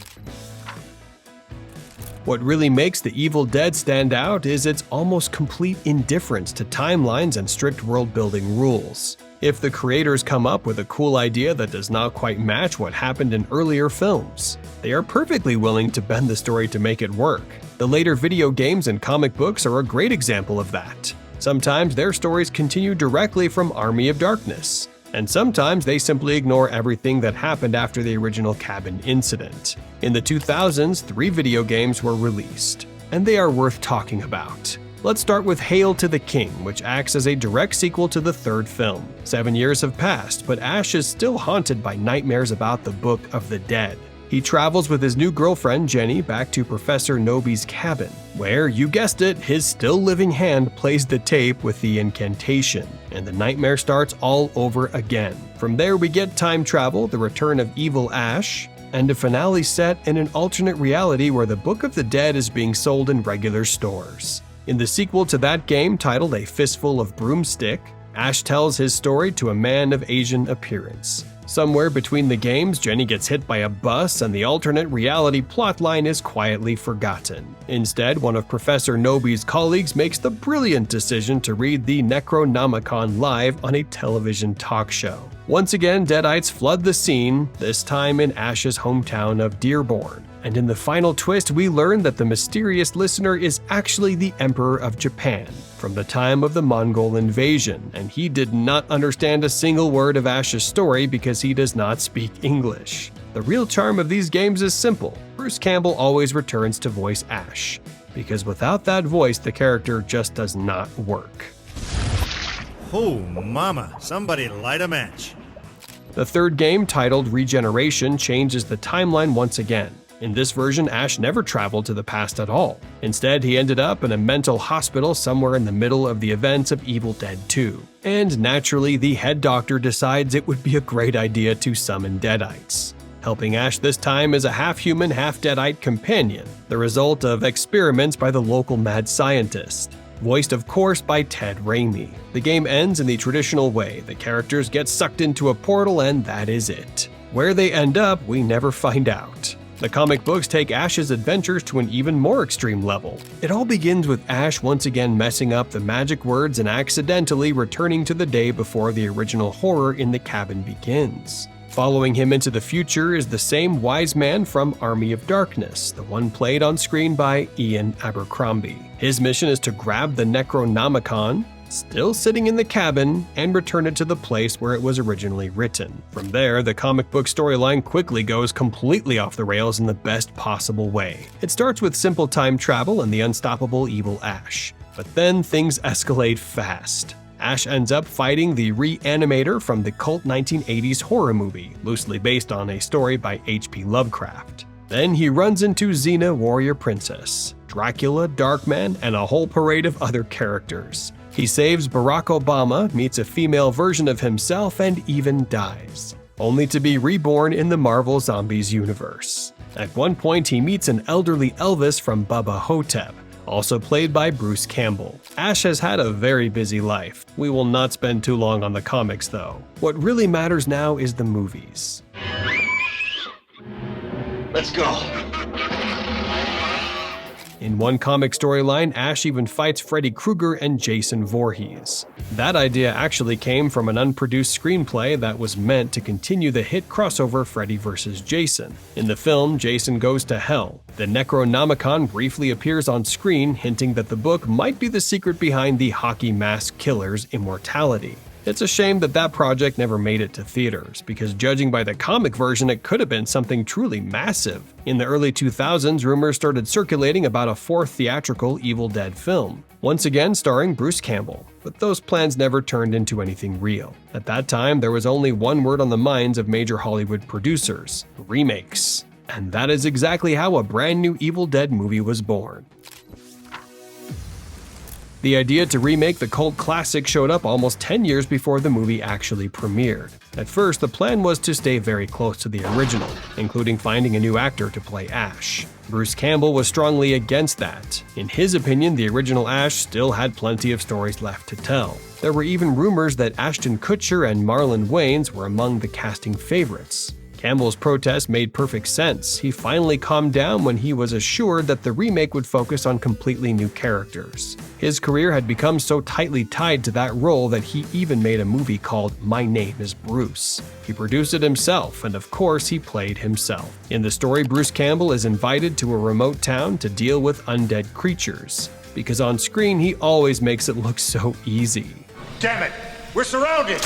What really makes The Evil Dead stand out is its almost complete indifference to timelines and strict world-building rules. If the creators come up with a cool idea that does not quite match what happened in earlier films, they are perfectly willing to bend the story to make it work. The later video games and comic books are a great example of that. Sometimes their stories continue directly from Army of Darkness, and sometimes they simply ignore everything that happened after the original cabin incident. In the 2000s, 3 video games were released, and they are worth talking about. Let's start with Hail to the King, which acts as a direct sequel to the 3rd film. 7 years have passed, but Ash is still haunted by nightmares about the Book of the Dead. He travels with his new girlfriend, Jenny, back to Professor Noby's cabin, where, you guessed it, his still living hand plays the tape with the incantation, and the nightmare starts all over again. From there we get time travel, the return of evil Ash, and a finale set in an alternate reality where the Book of the Dead is being sold in regular stores. In the sequel to that game, titled A Fistful of Broomstick, Ash tells his story to a man of Asian appearance. Somewhere between the games, Jenny gets hit by a bus and the alternate reality plotline is quietly forgotten. Instead, one of Professor Nobi's colleagues makes the brilliant decision to read the Necronomicon live on a television talk show. Once again, Deadites flood the scene, this time in Ash's hometown of Dearborn. And in the final twist, we learn that the mysterious listener is actually the Emperor of Japan from the time of the Mongol invasion, and he did not understand a single word of Ash's story because he does not speak English. The real charm of these games is simple. Bruce Campbell always returns to voice Ash, because without that voice, the character just does not work. Oh, mama, somebody light a match. The third game, titled Regeneration, changes the timeline once again. In this version, Ash never traveled to the past at all. Instead, he ended up in a mental hospital somewhere in the middle of the events of Evil Dead 2. And naturally, the head doctor decides it would be a great idea to summon Deadites. Helping Ash this time is a half-human, half-Deadite companion, the result of experiments by the local mad scientist. Voiced, of course, by Ted Raimi. The game ends in the traditional way. The characters get sucked into a portal and that is it. Where they end up, we never find out. The comic books take Ash's adventures to an even more extreme level. It all begins with Ash once again messing up the magic words and accidentally returning to the day before the original horror in the cabin begins. Following him into the future is the same wise man from Army of Darkness, the one played on screen by Ian Abercrombie. His mission is to grab the Necronomicon, still sitting in the cabin, and return it to the place where it was originally written. From there, the comic book storyline quickly goes completely off the rails in the best possible way. It starts with simple time travel and the unstoppable evil Ash. But then things escalate fast. Ash ends up fighting the Reanimator from the cult 1980s horror movie, loosely based on a story by H.P. Lovecraft. Then he runs into Xena, Warrior Princess, Dracula, Darkman, and a whole parade of other characters. He saves Barack Obama, meets a female version of himself, and even dies, only to be reborn in the Marvel Zombies universe. At one point, he meets an elderly Elvis from Bubba Hotep, also played by Bruce Campbell. Ash has had a very busy life. We will not spend too long on the comics, though. What really matters now is the movies. Let's go. In one comic storyline, Ash even fights Freddy Krueger and Jason Voorhees. That idea actually came from an unproduced screenplay that was meant to continue the hit crossover Freddy vs. Jason. In the film, Jason goes to hell. The Necronomicon briefly appears on screen, hinting that the book might be the secret behind the hockey mask killer's immortality. It's a shame that that project never made it to theaters, because judging by the comic version, it could have been something truly massive. In the early 2000s, rumors started circulating about a fourth theatrical Evil Dead film, once again starring Bruce Campbell, but those plans never turned into anything real. At that time, there was only one word on the minds of major Hollywood producers: remakes. And that is exactly how a brand new Evil Dead movie was born. The idea to remake the cult classic showed up almost 10 years before the movie actually premiered. At first, the plan was to stay very close to the original, including finding a new actor to play Ash. Bruce Campbell was strongly against that. In his opinion, the original Ash still had plenty of stories left to tell. There were even rumors that Ashton Kutcher and Marlon Wayans were among the casting favorites. Campbell's protest made perfect sense. He finally calmed down when he was assured that the remake would focus on completely new characters. His career had become so tightly tied to that role that he even made a movie called My Name is Bruce. He produced it himself, and of course he played himself. In the story, Bruce Campbell is invited to a remote town to deal with undead creatures, because on screen he always makes it look so easy. Damn it! We're surrounded!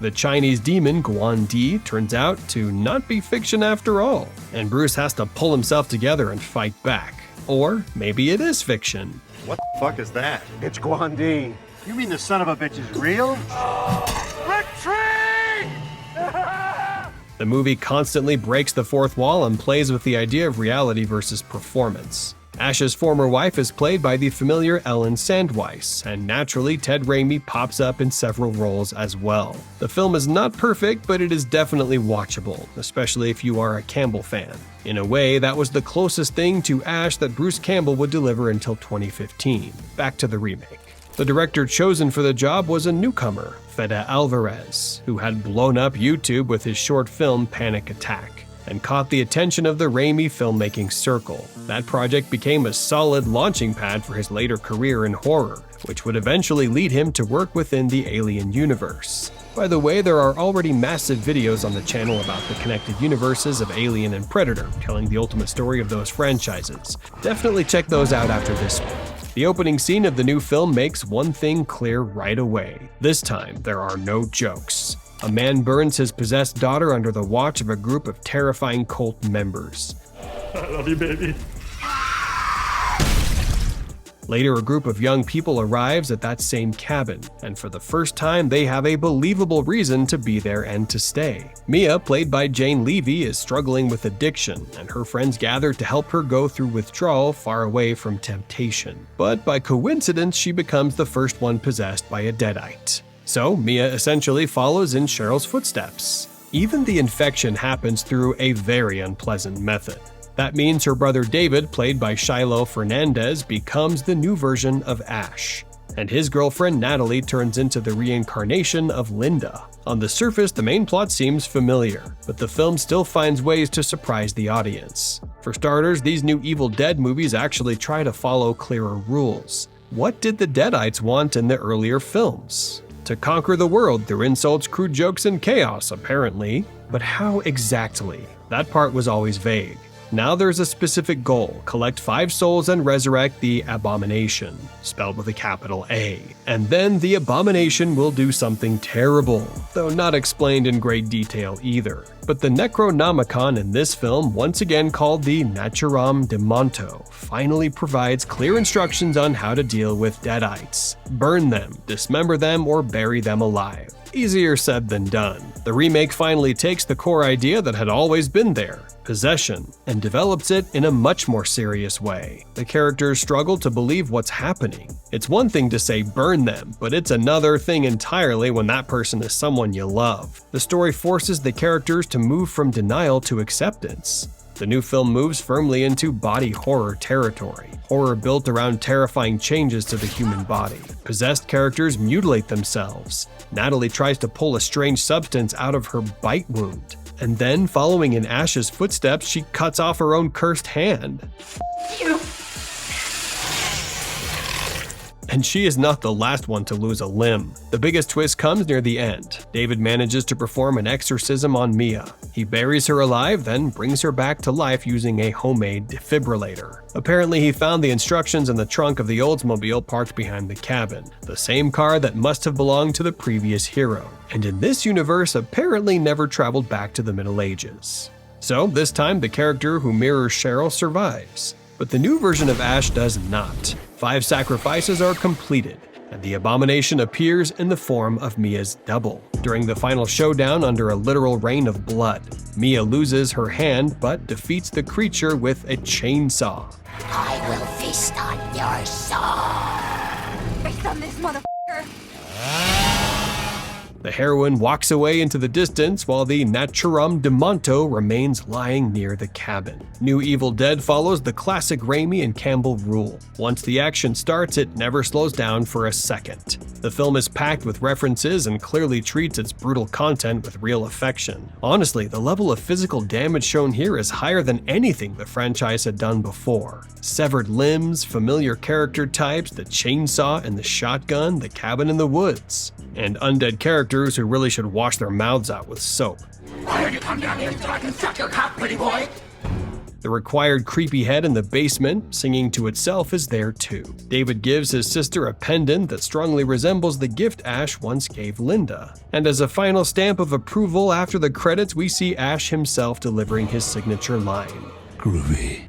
The Chinese demon Guan Di turns out to not be fiction after all, and Bruce has to pull himself together and fight back. Or maybe it is fiction. What the fuck is that? It's Guan Di. You mean the son of a bitch is real? Retreat! The movie constantly breaks the fourth wall and plays with the idea of reality versus performance. Ash's former wife is played by the familiar Ellen Sandweiss, and naturally Ted Raimi pops up in several roles as well. The film is not perfect, but it is definitely watchable, especially if you are a Campbell fan. In a way, that was the closest thing to Ash that Bruce Campbell would deliver until 2015. Back to the remake. The director chosen for the job was a newcomer, Fede Alvarez, who had blown up YouTube with his short film Panic Attack, and caught the attention of the Raimi filmmaking circle. That project became a solid launching pad for his later career in horror, which would eventually lead him to work within the Alien universe. By the way, there are already massive videos on the channel about the connected universes of Alien and Predator, telling the ultimate story of those franchises. Definitely check those out after this one. The opening scene of the new film makes one thing clear right away. This time, there are no jokes. A man burns his possessed daughter under the watch of a group of terrifying cult members. I love you, baby. Later, a group of young people arrives at that same cabin, and for the first time, they have a believable reason to be there and to stay. Mia, played by Jane Levy, is struggling with addiction, and her friends gather to help her go through withdrawal far away from temptation. But by coincidence, she becomes the first one possessed by a Deadite. So, Mia essentially follows in Cheryl's footsteps. Even the infection happens through a very unpleasant method. That means her brother David, played by Shiloh Fernandez, becomes the new version of Ash, and his girlfriend Natalie turns into the reincarnation of Linda. On the surface, the main plot seems familiar, but the film still finds ways to surprise the audience. For starters, these new Evil Dead movies actually try to follow clearer rules. What did the Deadites want in the earlier films? To conquer the world through insults, crude jokes, and chaos, apparently. But how exactly? That part was always vague. Now there's a specific goal: collect 5 souls and resurrect the Abomination, spelled with a capital A. And then the Abomination will do something terrible, though not explained in great detail either. But the Necronomicon in this film, once again called the Necronomicon, finally provides clear instructions on how to deal with Deadites. Burn them, dismember them, or bury them alive. Easier said than done. The remake finally takes the core idea that had always been there, possession, and develops it in a much more serious way. The characters struggle to believe what's happening. It's one thing to say burn them, but it's another thing entirely when that person is someone you love. The story forces the characters to move from denial to acceptance. The new film moves firmly into body horror territory. Horror built around terrifying changes to the human body. Possessed characters mutilate themselves. Natalie tries to pull a strange substance out of her bite wound. And then, following in Ash's footsteps, she cuts off her own cursed hand. And she is not the last one to lose a limb. The biggest twist comes near the end. David manages to perform an exorcism on Mia. He buries her alive, then brings her back to life using a homemade defibrillator. Apparently, he found the instructions in the trunk of the Oldsmobile parked behind the cabin, the same car that must have belonged to the previous hero, and in this universe apparently never traveled back to the Middle Ages. So, this time the character who mirrors Cheryl survives. But the new version of Ash does not. 5 sacrifices are completed, and the Abomination appears in the form of Mia's double. During the final showdown under a literal rain of blood, Mia loses her hand but defeats the creature with a chainsaw. I will feast on your soul. Based on this motherfucker. The heroine walks away into the distance while the Necronomicon remains lying near the cabin. New Evil Dead follows the classic Raimi and Campbell rule. Once the action starts, it never slows down for a second. The film is packed with references and clearly treats its brutal content with real affection. Honestly, the level of physical damage shown here is higher than anything the franchise had done before. Severed limbs, familiar character types, the chainsaw and the shotgun, the cabin in the woods, and undead characters who really should wash their mouths out with soap. Why don't you come down here so I can suck your cock, pretty boy? The required creepy head in the basement, singing to itself, is there too. David gives his sister a pendant that strongly resembles the gift Ash once gave Linda. And as a final stamp of approval after the credits, we see Ash himself delivering his signature line. Groovy.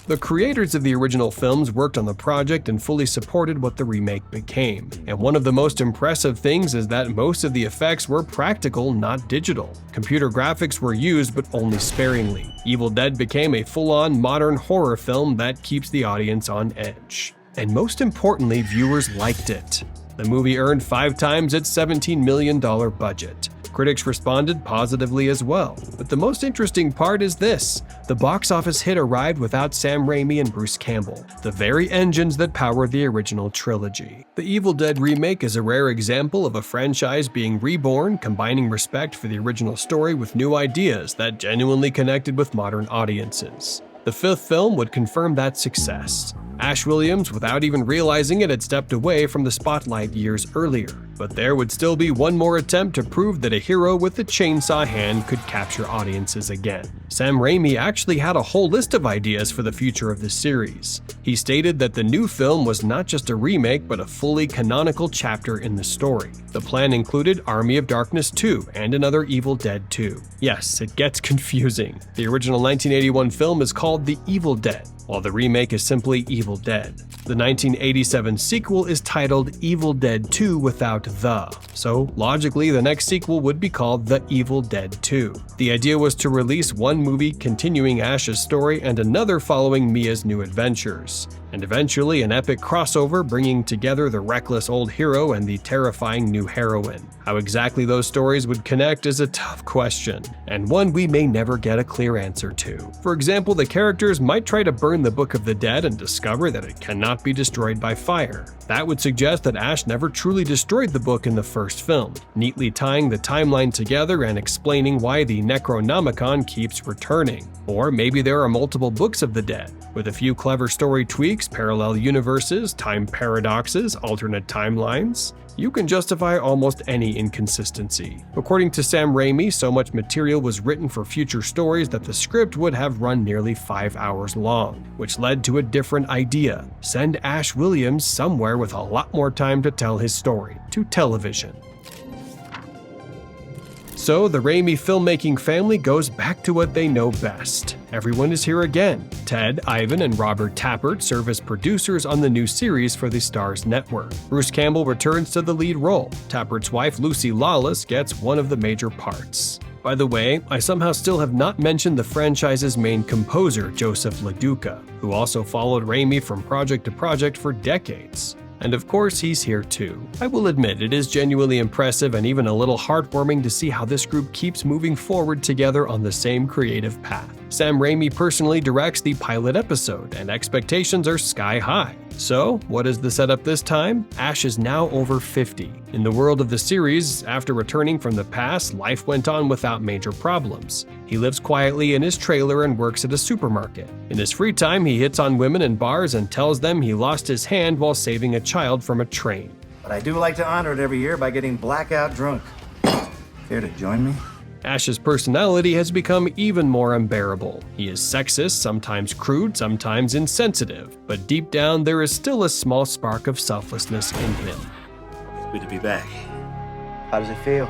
The creators of the original films worked on the project and fully supported what the remake became. And one of the most impressive things is that most of the effects were practical, not digital. Computer graphics were used, but only sparingly. Evil Dead became a full-on modern horror film that keeps the audience on edge. And most importantly, viewers liked it. The movie earned 5 times its $17 million budget. Critics responded positively as well. But the most interesting part is this: the box office hit arrived without Sam Raimi and Bruce Campbell, the very engines that powered the original trilogy. The Evil Dead remake is a rare example of a franchise being reborn, combining respect for the original story with new ideas that genuinely connected with modern audiences. The 5th film would confirm that success. Ash Williams, without even realizing it, had stepped away from the spotlight years earlier. But there would still be one more attempt to prove that a hero with a chainsaw hand could capture audiences again. Sam Raimi actually had a whole list of ideas for the future of the series. He stated that the new film was not just a remake, but a fully canonical chapter in the story. The plan included Army of Darkness 2 and another Evil Dead 2. Yes, it gets confusing. The original 1981 film is called The Evil Dead, while the remake is simply Evil Dead. The 1987 sequel is titled Evil Dead 2 without the, so logically the next sequel would be called The Evil Dead 2. The idea was to release one movie continuing Ash's story and another following Mia's new adventures, and eventually an epic crossover bringing together the reckless old hero and the terrifying new heroine. How exactly those stories would connect is a tough question, and one we may never get a clear answer to. For example, the characters might try to burn the Book of the Dead and discover that it cannot be destroyed by fire. That would suggest that Ash never truly destroyed the book in the first film, neatly tying the timeline together and explaining why the Necronomicon keeps returning. Or maybe there are multiple books of the dead, with a few clever story tweaks, parallel universes, time paradoxes, alternate timelines. You can justify almost any inconsistency. According to Sam Raimi, so much material was written for future stories that the script would have run nearly 5 hours long, which led to a different idea: send Ash Williams somewhere with a lot more time to tell his story, to television. So the Raimi filmmaking family goes back to what they know best. Everyone is here again. Ted, Ivan, and Robert Tappert serve as producers on the new series for the Starz network. Bruce Campbell returns to the lead role. Tappert's wife, Lucy Lawless, gets one of the major parts. By the way, I somehow still have not mentioned the franchise's main composer, Joseph LaDuca, who also followed Raimi from project to project for decades. And of course, he's here too. I will admit, it is genuinely impressive and even a little heartwarming to see how this group keeps moving forward together on the same creative path. Sam Raimi personally directs the pilot episode, and expectations are sky high. So, what is the setup this time? Ash is now over 50. In the world of the series, after returning from the past, life went on without major problems. He lives quietly in his trailer and works at a supermarket. In his free time, he hits on women in bars and tells them he lost his hand while saving a child from a train. But I do like to honor it every year by getting blackout drunk. Care to join me? Ash's personality has become even more unbearable. He is sexist, sometimes crude, sometimes insensitive, but deep down there is still a small spark of selflessness in him. Good to be back. How does it feel?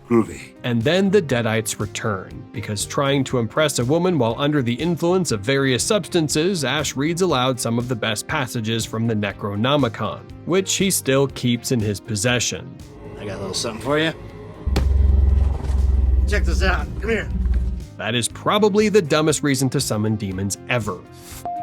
Groovy. And then the Deadites return, because trying to impress a woman while under the influence of various substances, Ash reads aloud some of the best passages from the Necronomicon, which he still keeps in his possession. I got a little something for you. Check this out. Come here. That is probably the dumbest reason to summon demons ever.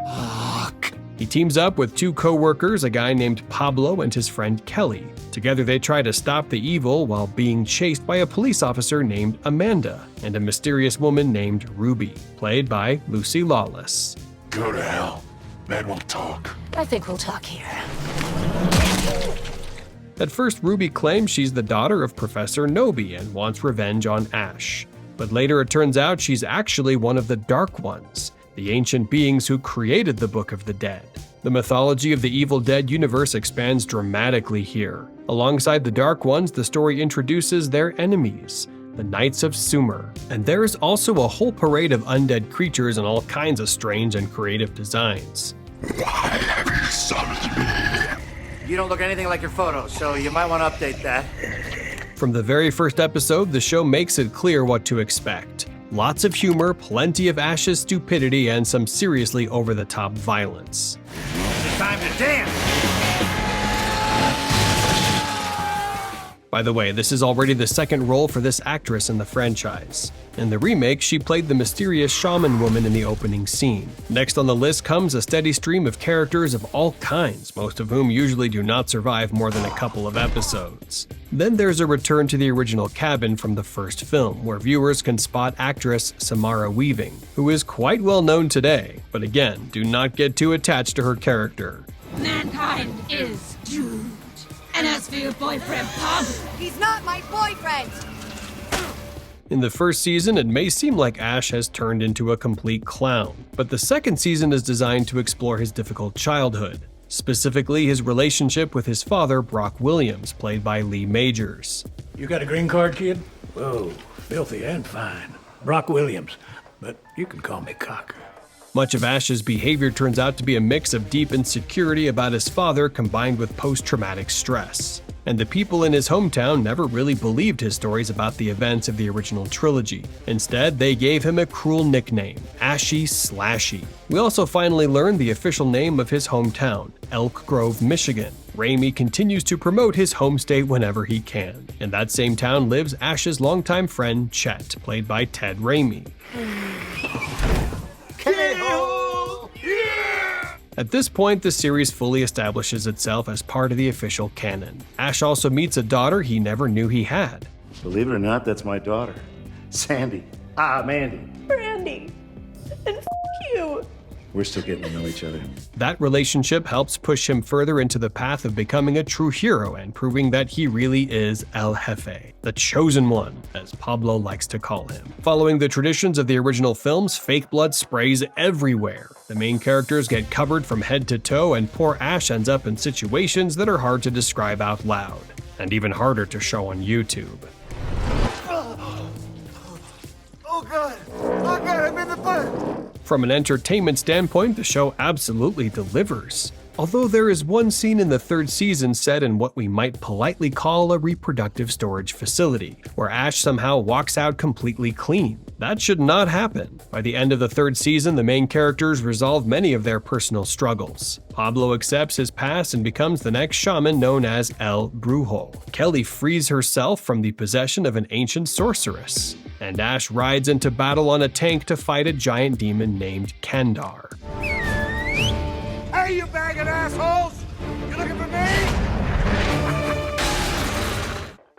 Fuck. He teams up with 2 co-workers, a guy named Pablo and his friend Kelly. Together they try to stop the evil while being chased by a police officer named Amanda and a mysterious woman named Ruby, played by Lucy Lawless. Go to hell. Men will talk. I think we'll talk here. At first, Ruby claims she's the daughter of Professor Nobi and wants revenge on Ash. But later it turns out she's actually one of the Dark Ones, the ancient beings who created the Book of the Dead. The mythology of the Evil Dead universe expands dramatically here. Alongside the Dark Ones, the story introduces their enemies, the Knights of Sumer. And there is also a whole parade of undead creatures and all kinds of strange and creative designs. Why have you summoned me? You don't look anything like your photos, so you might want to update that. From the very first episode, the show makes it clear what to expect. Lots of humor, plenty of Ash's stupidity, and some seriously over-the-top violence. It's time to dance! By the way, this is already the second role for this actress in the franchise. In the remake, she played the mysterious shaman woman in the opening scene. Next on the list comes a steady stream of characters of all kinds, most of whom usually do not survive more than a couple of episodes. Then there's a return to the original cabin from the first film, where viewers can spot actress Samara Weaving, who is quite well known today, but again, do not get too attached to her character. Mankind is doomed. And as for your boyfriend, Pablo, He's not my boyfriend! In the first season, it may seem like Ash has turned into a complete clown, but the second season is designed to explore his difficult childhood, specifically his relationship with his father, Brock Williams, played by Lee Majors. You got a green card, kid? Whoa, filthy and fine. Brock Williams, but you can call me Cocker. Much of Ash's behavior turns out to be a mix of deep insecurity about his father combined with post-traumatic stress. And the people in his hometown never really believed his stories about the events of the original trilogy. Instead, they gave him a cruel nickname, Ashy Slashy. We also finally learned the official name of his hometown, Elk Grove, Michigan. Raimi continues to promote his home state whenever he can. In that same town lives Ash's longtime friend, Chet, played by Ted Raimi. At this point, the series fully establishes itself as part of the official canon. Ash also meets a daughter he never knew he had. Believe it or not, that's my daughter. Sandy. Mandy. Brandy. And you. We're still getting to know each other. That relationship helps push him further into the path of becoming a true hero and proving that he really is El Jefe, the chosen one, as Pablo likes to call him. Following the traditions of the original films, fake blood sprays everywhere. The main characters get covered from head to toe, and poor Ash ends up in situations that are hard to describe out loud, and even harder to show on YouTube. Oh God, I'm in the butt! From an entertainment standpoint, the show absolutely delivers. Although there is one scene in the third season set in what we might politely call a reproductive storage facility, where Ash somehow walks out completely clean. That should not happen. By the end of the third season, the main characters resolve many of their personal struggles. Pablo accepts his past and becomes the next shaman known as El Brujo. Kelly frees herself from the possession of an ancient sorceress. And Ash rides into battle on a tank to fight a giant demon named Kandar. Hey, you bag of assholes! You looking for me?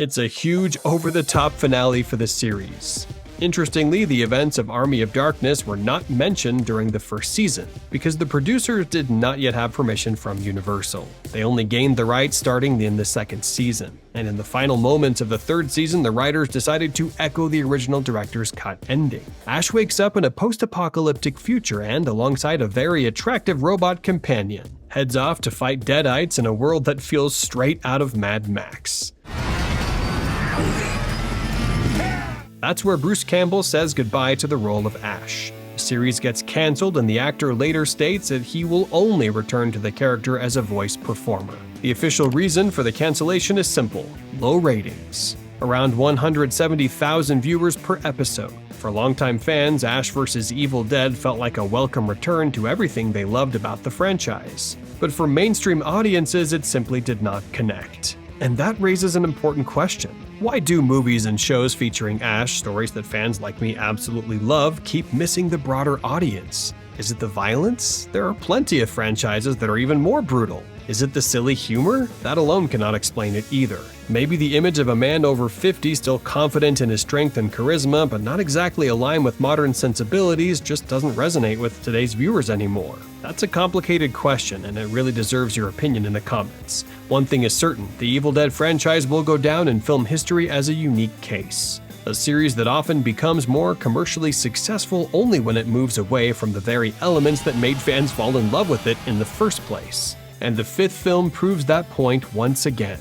It's a huge, over-the-top finale for the series. Interestingly, the events of Army of Darkness were not mentioned during the first season, because the producers did not yet have permission from Universal. They only gained the rights starting in the second season, and in the final moments of the third season, the writers decided to echo the original director's cut ending. Ash wakes up in a post-apocalyptic future and, alongside a very attractive robot companion, heads off to fight Deadites in a world that feels straight out of Mad Max. That's where Bruce Campbell says goodbye to the role of Ash. The series gets cancelled, and the actor later states that he will only return to the character as a voice performer. The official reason for the cancellation is simple: low ratings. Around 170,000 viewers per episode. For longtime fans, Ash vs. Evil Dead felt like a welcome return to everything they loved about the franchise. But for mainstream audiences, it simply did not connect. And that raises an important question. Why do movies and shows featuring Ash, stories that fans like me absolutely love, keep missing the broader audience? Is it the violence? There are plenty of franchises that are even more brutal. Is it the silly humor? That alone cannot explain it either. Maybe the image of a man over 50 still confident in his strength and charisma, but not exactly aligned with modern sensibilities, just doesn't resonate with today's viewers anymore. That's a complicated question, and it really deserves your opinion in the comments. One thing is certain, the Evil Dead franchise will go down in film history as a unique case. A series that often becomes more commercially successful only when it moves away from the very elements that made fans fall in love with it in the first place. And the fifth film proves that point once again.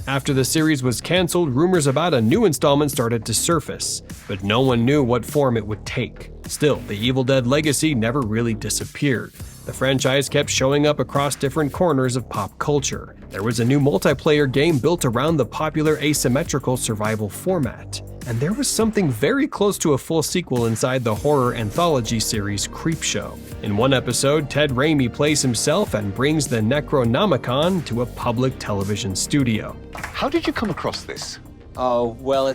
After the series was cancelled, rumors about a new installment started to surface, but no one knew what form it would take. Still, the Evil Dead legacy never really disappeared. The franchise kept showing up across different corners of pop culture. There was a new multiplayer game built around the popular asymmetrical survival format. And there was something very close to a full sequel inside the horror anthology series Creepshow. In one episode, Ted Raimi plays himself and brings the Necronomicon to a public television studio. How did you come across this? Oh, well,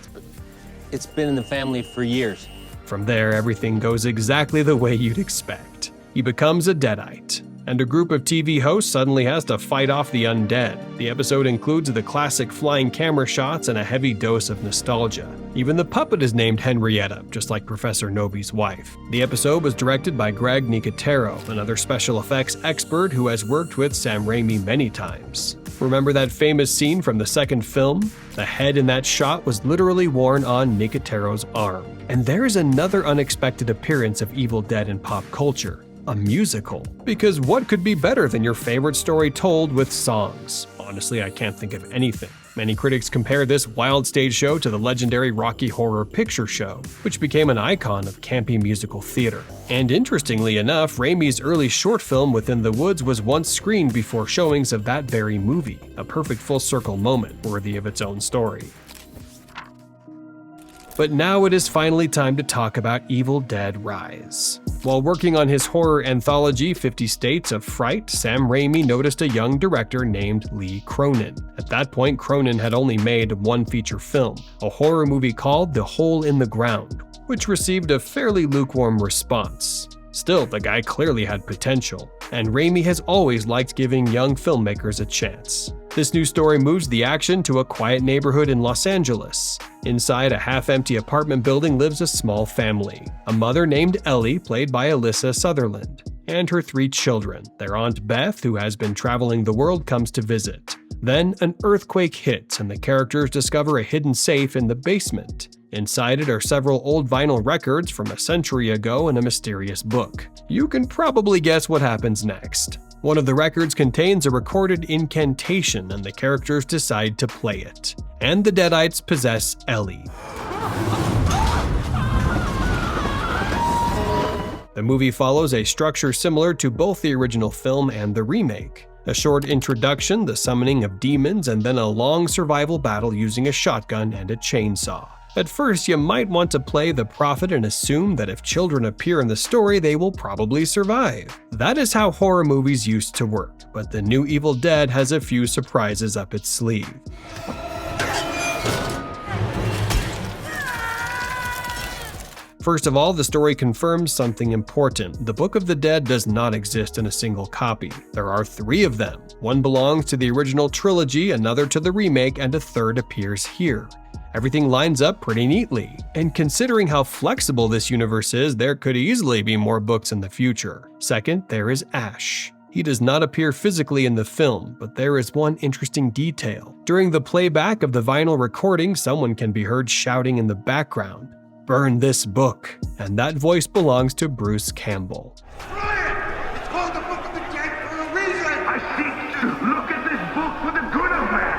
it's been in the family for years. From there, everything goes exactly the way you'd expect. He becomes a Deadite, and a group of TV hosts suddenly has to fight off the undead. The episode includes the classic flying camera shots and a heavy dose of nostalgia. Even the puppet is named Henrietta, just like Professor Novi's wife. The episode was directed by Greg Nicotero, another special effects expert who has worked with Sam Raimi many times. Remember that famous scene from the second film? The head in that shot was literally worn on Nicotero's arm. And there is another unexpected appearance of Evil Dead in pop culture. A musical. Because what could be better than your favorite story told with songs? Honestly, I can't think of anything. Many critics compare this wild stage show to the legendary Rocky Horror Picture Show, which became an icon of campy musical theater. And interestingly enough, Raimi's early short film Within the Woods was once screened before showings of that very movie, a perfect full circle moment worthy of its own story. But now it is finally time to talk about Evil Dead Rise. While working on his horror anthology 50 States of Fright, Sam Raimi noticed a young director named Lee Cronin. At that point, Cronin had only made one feature film, a horror movie called The Hole in the Ground, which received a fairly lukewarm response. Still, the guy clearly had potential, and Raimi has always liked giving young filmmakers a chance. This new story moves the action to a quiet neighborhood in Los Angeles. Inside a half-empty apartment building lives a small family. A mother named Ellie, played by Alyssa Sutherland, and her 3 children. Their aunt Beth, who has been traveling the world, comes to visit. Then an earthquake hits and the characters discover a hidden safe in the basement. Inside it are several old vinyl records from a century ago and a mysterious book. You can probably guess what happens next. One of the records contains a recorded incantation and the characters decide to play it. And the Deadites possess Ellie. The movie follows a structure similar to both the original film and the remake. A short introduction, the summoning of demons, and then a long survival battle using a shotgun and a chainsaw. At first, you might want to play the prophet and assume that if children appear in the story, they will probably survive. That is how horror movies used to work, but the new Evil Dead has a few surprises up its sleeve. First of all, the story confirms something important. The Book of the Dead does not exist in a single copy. There are 3 of them. One belongs to the original trilogy, another to the remake, and a third appears here. Everything lines up pretty neatly, and considering how flexible this universe is, there could easily be more books in the future. Second, there is Ash. He does not appear physically in the film, but there is one interesting detail. During the playback of the vinyl recording, someone can be heard shouting in the background, "Burn this book," and that voice belongs to Bruce Campbell. Brilliant! It's called the Book of the Dead for a reason! I seek to look at this book for the good of man!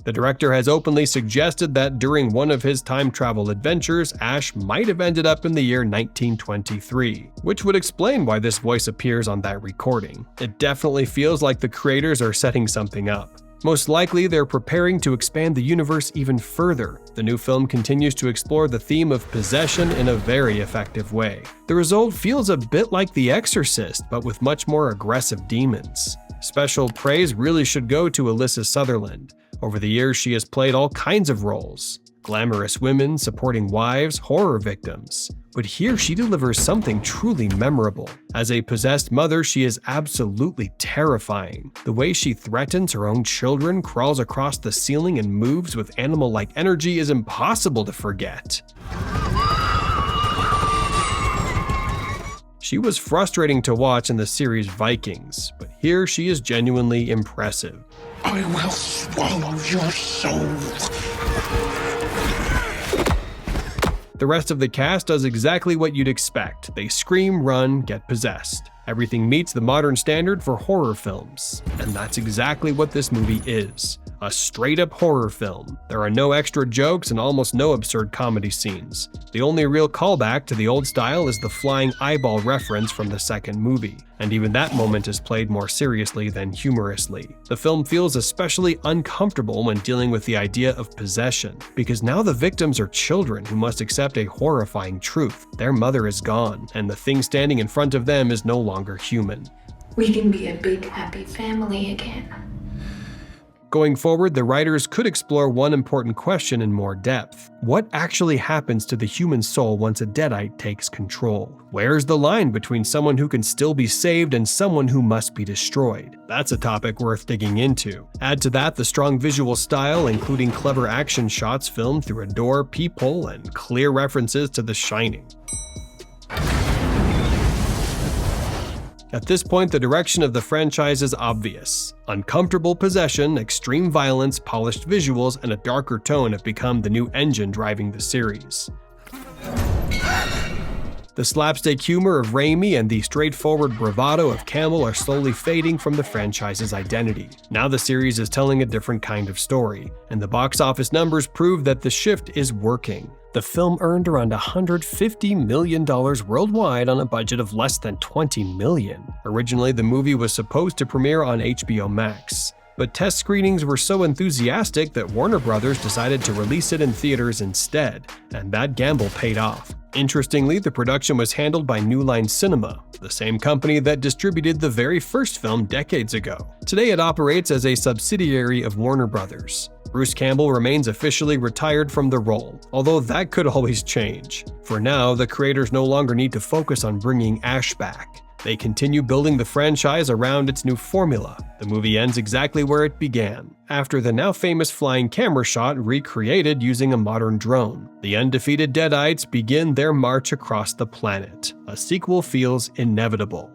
The director has openly suggested that during one of his time travel adventures, Ash might have ended up in the year 1923, which would explain why this voice appears on that recording. It definitely feels like the creators are setting something up. Most likely, they're preparing to expand the universe even further. The new film continues to explore the theme of possession in a very effective way. The result feels a bit like The Exorcist, but with much more aggressive demons. Special praise really should go to Alyssa Sutherland. Over the years, she has played all kinds of roles. Glamorous women, supporting wives, horror victims. But here she delivers something truly memorable. As a possessed mother, she is absolutely terrifying. The way she threatens her own children, crawls across the ceiling, and moves with animal-like energy is impossible to forget. She was frustrating to watch in the series Vikings, but here she is genuinely impressive. I will swallow your soul. The rest of the cast does exactly what you'd expect. They scream, run, get possessed. Everything meets the modern standard for horror films. And that's exactly what this movie is. a straight-up horror film. There are no extra jokes and almost no absurd comedy scenes. The only real callback to the old style is the flying eyeball reference from the second movie, and even that moment is played more seriously than humorously. The film feels especially uncomfortable when dealing with the idea of possession, because now the victims are children who must accept a horrifying truth. Their mother is gone, and the thing standing in front of them is no longer human. We can be a big, happy family again. Going forward, the writers could explore one important question in more depth. What actually happens to the human soul once a Deadite takes control? Where's the line between someone who can still be saved and someone who must be destroyed? That's a topic worth digging into. Add to that the strong visual style, including clever action shots filmed through a door, peephole, and clear references to The Shining. At this point, the direction of the franchise is obvious. Uncomfortable possession, extreme violence, polished visuals, and a darker tone have become the new engine driving the series. The slapstick humor of Raimi and the straightforward bravado of Campbell are slowly fading from the franchise's identity. Now the series is telling a different kind of story, and the box office numbers prove that the shift is working. The film earned around $150 million worldwide on a budget of less than $20 million. Originally, the movie was supposed to premiere on HBO Max, but test screenings were so enthusiastic that Warner Brothers decided to release it in theaters instead, and that gamble paid off. Interestingly, the production was handled by New Line Cinema, the same company that distributed the very first film decades ago. Today it operates as a subsidiary of Warner Brothers. Bruce Campbell remains officially retired from the role, although that could always change. For now, the creators no longer need to focus on bringing Ash back. They continue building the franchise around its new formula. The movie ends exactly where it began, after the now famous flying camera shot recreated using a modern drone. The undefeated Deadites begin their march across the planet. A sequel feels inevitable.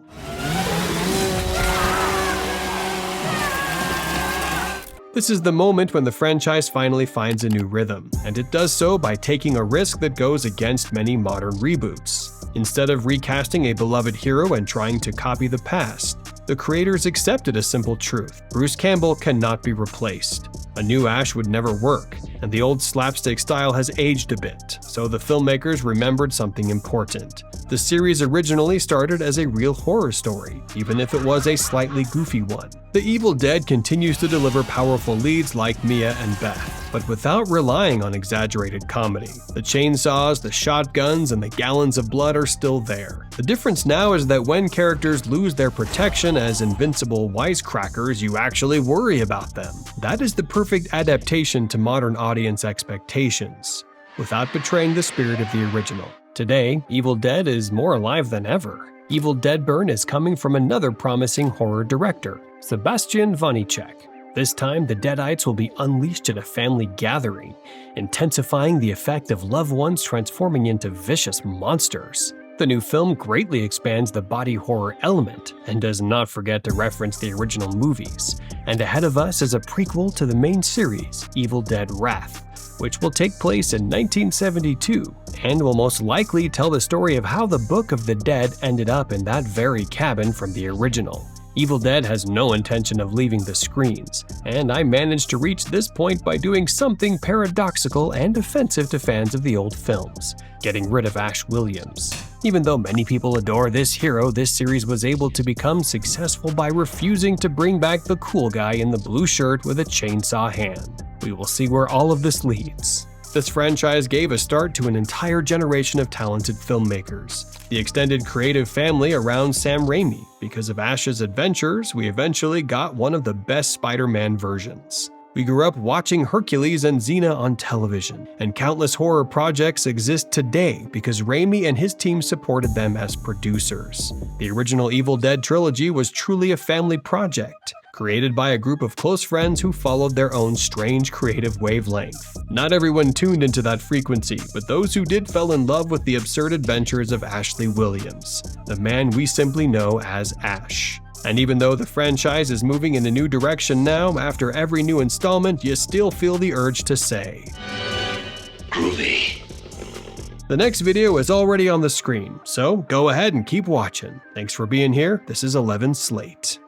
This is the moment when the franchise finally finds a new rhythm, and it does so by taking a risk that goes against many modern reboots. Instead of recasting a beloved hero and trying to copy the past, the creators accepted a simple truth: Bruce Campbell cannot be replaced. A new Ash would never work, and the old slapstick style has aged a bit, so the filmmakers remembered something important. The series originally started as a real horror story, even if it was a slightly goofy one. The Evil Dead continues to deliver powerful leads like Mia and Beth, but without relying on exaggerated comedy. The chainsaws, the shotguns, and the gallons of blood are still there. The difference now is that when characters lose their protection as invincible wisecrackers, you actually worry about them. That is the perfect adaptation to modern audience expectations, without betraying the spirit of the original. Today, Evil Dead is more alive than ever. Evil Dead Burn is coming from another promising horror director, Sebastian Vanecek. This time, the Deadites will be unleashed at a family gathering, intensifying the effect of loved ones transforming into vicious monsters. The new film greatly expands the body horror element and does not forget to reference the original movies. And ahead of us is a prequel to the main series, Evil Dead Wrath, which will take place in 1972 and will most likely tell the story of how the Book of the Dead ended up in that very cabin from the original. Evil Dead has no intention of leaving the screens, and I managed to reach this point by doing something paradoxical and offensive to fans of the old films: getting rid of Ash Williams. Even though many people adore this hero, this series was able to become successful by refusing to bring back the cool guy in the blue shirt with a chainsaw hand. We will see where all of this leads. This franchise gave a start to an entire generation of talented filmmakers. The extended creative family around Sam Raimi. Because of Ash's adventures, we eventually got one of the best Spider-Man versions. We grew up watching Hercules and Xena on television, and countless horror projects exist today because Raimi and his team supported them as producers. The original Evil Dead trilogy was truly a family project, created by a group of close friends who followed their own strange creative wavelength. Not everyone tuned into that frequency, but those who did fell in love with the absurd adventures of Ashley Williams, the man we simply know as Ash. And even though the franchise is moving in a new direction now, after every new installment, you still feel the urge to say, groovy. The next video is already on the screen, so go ahead and keep watching. Thanks for being here. This is 11 Slate.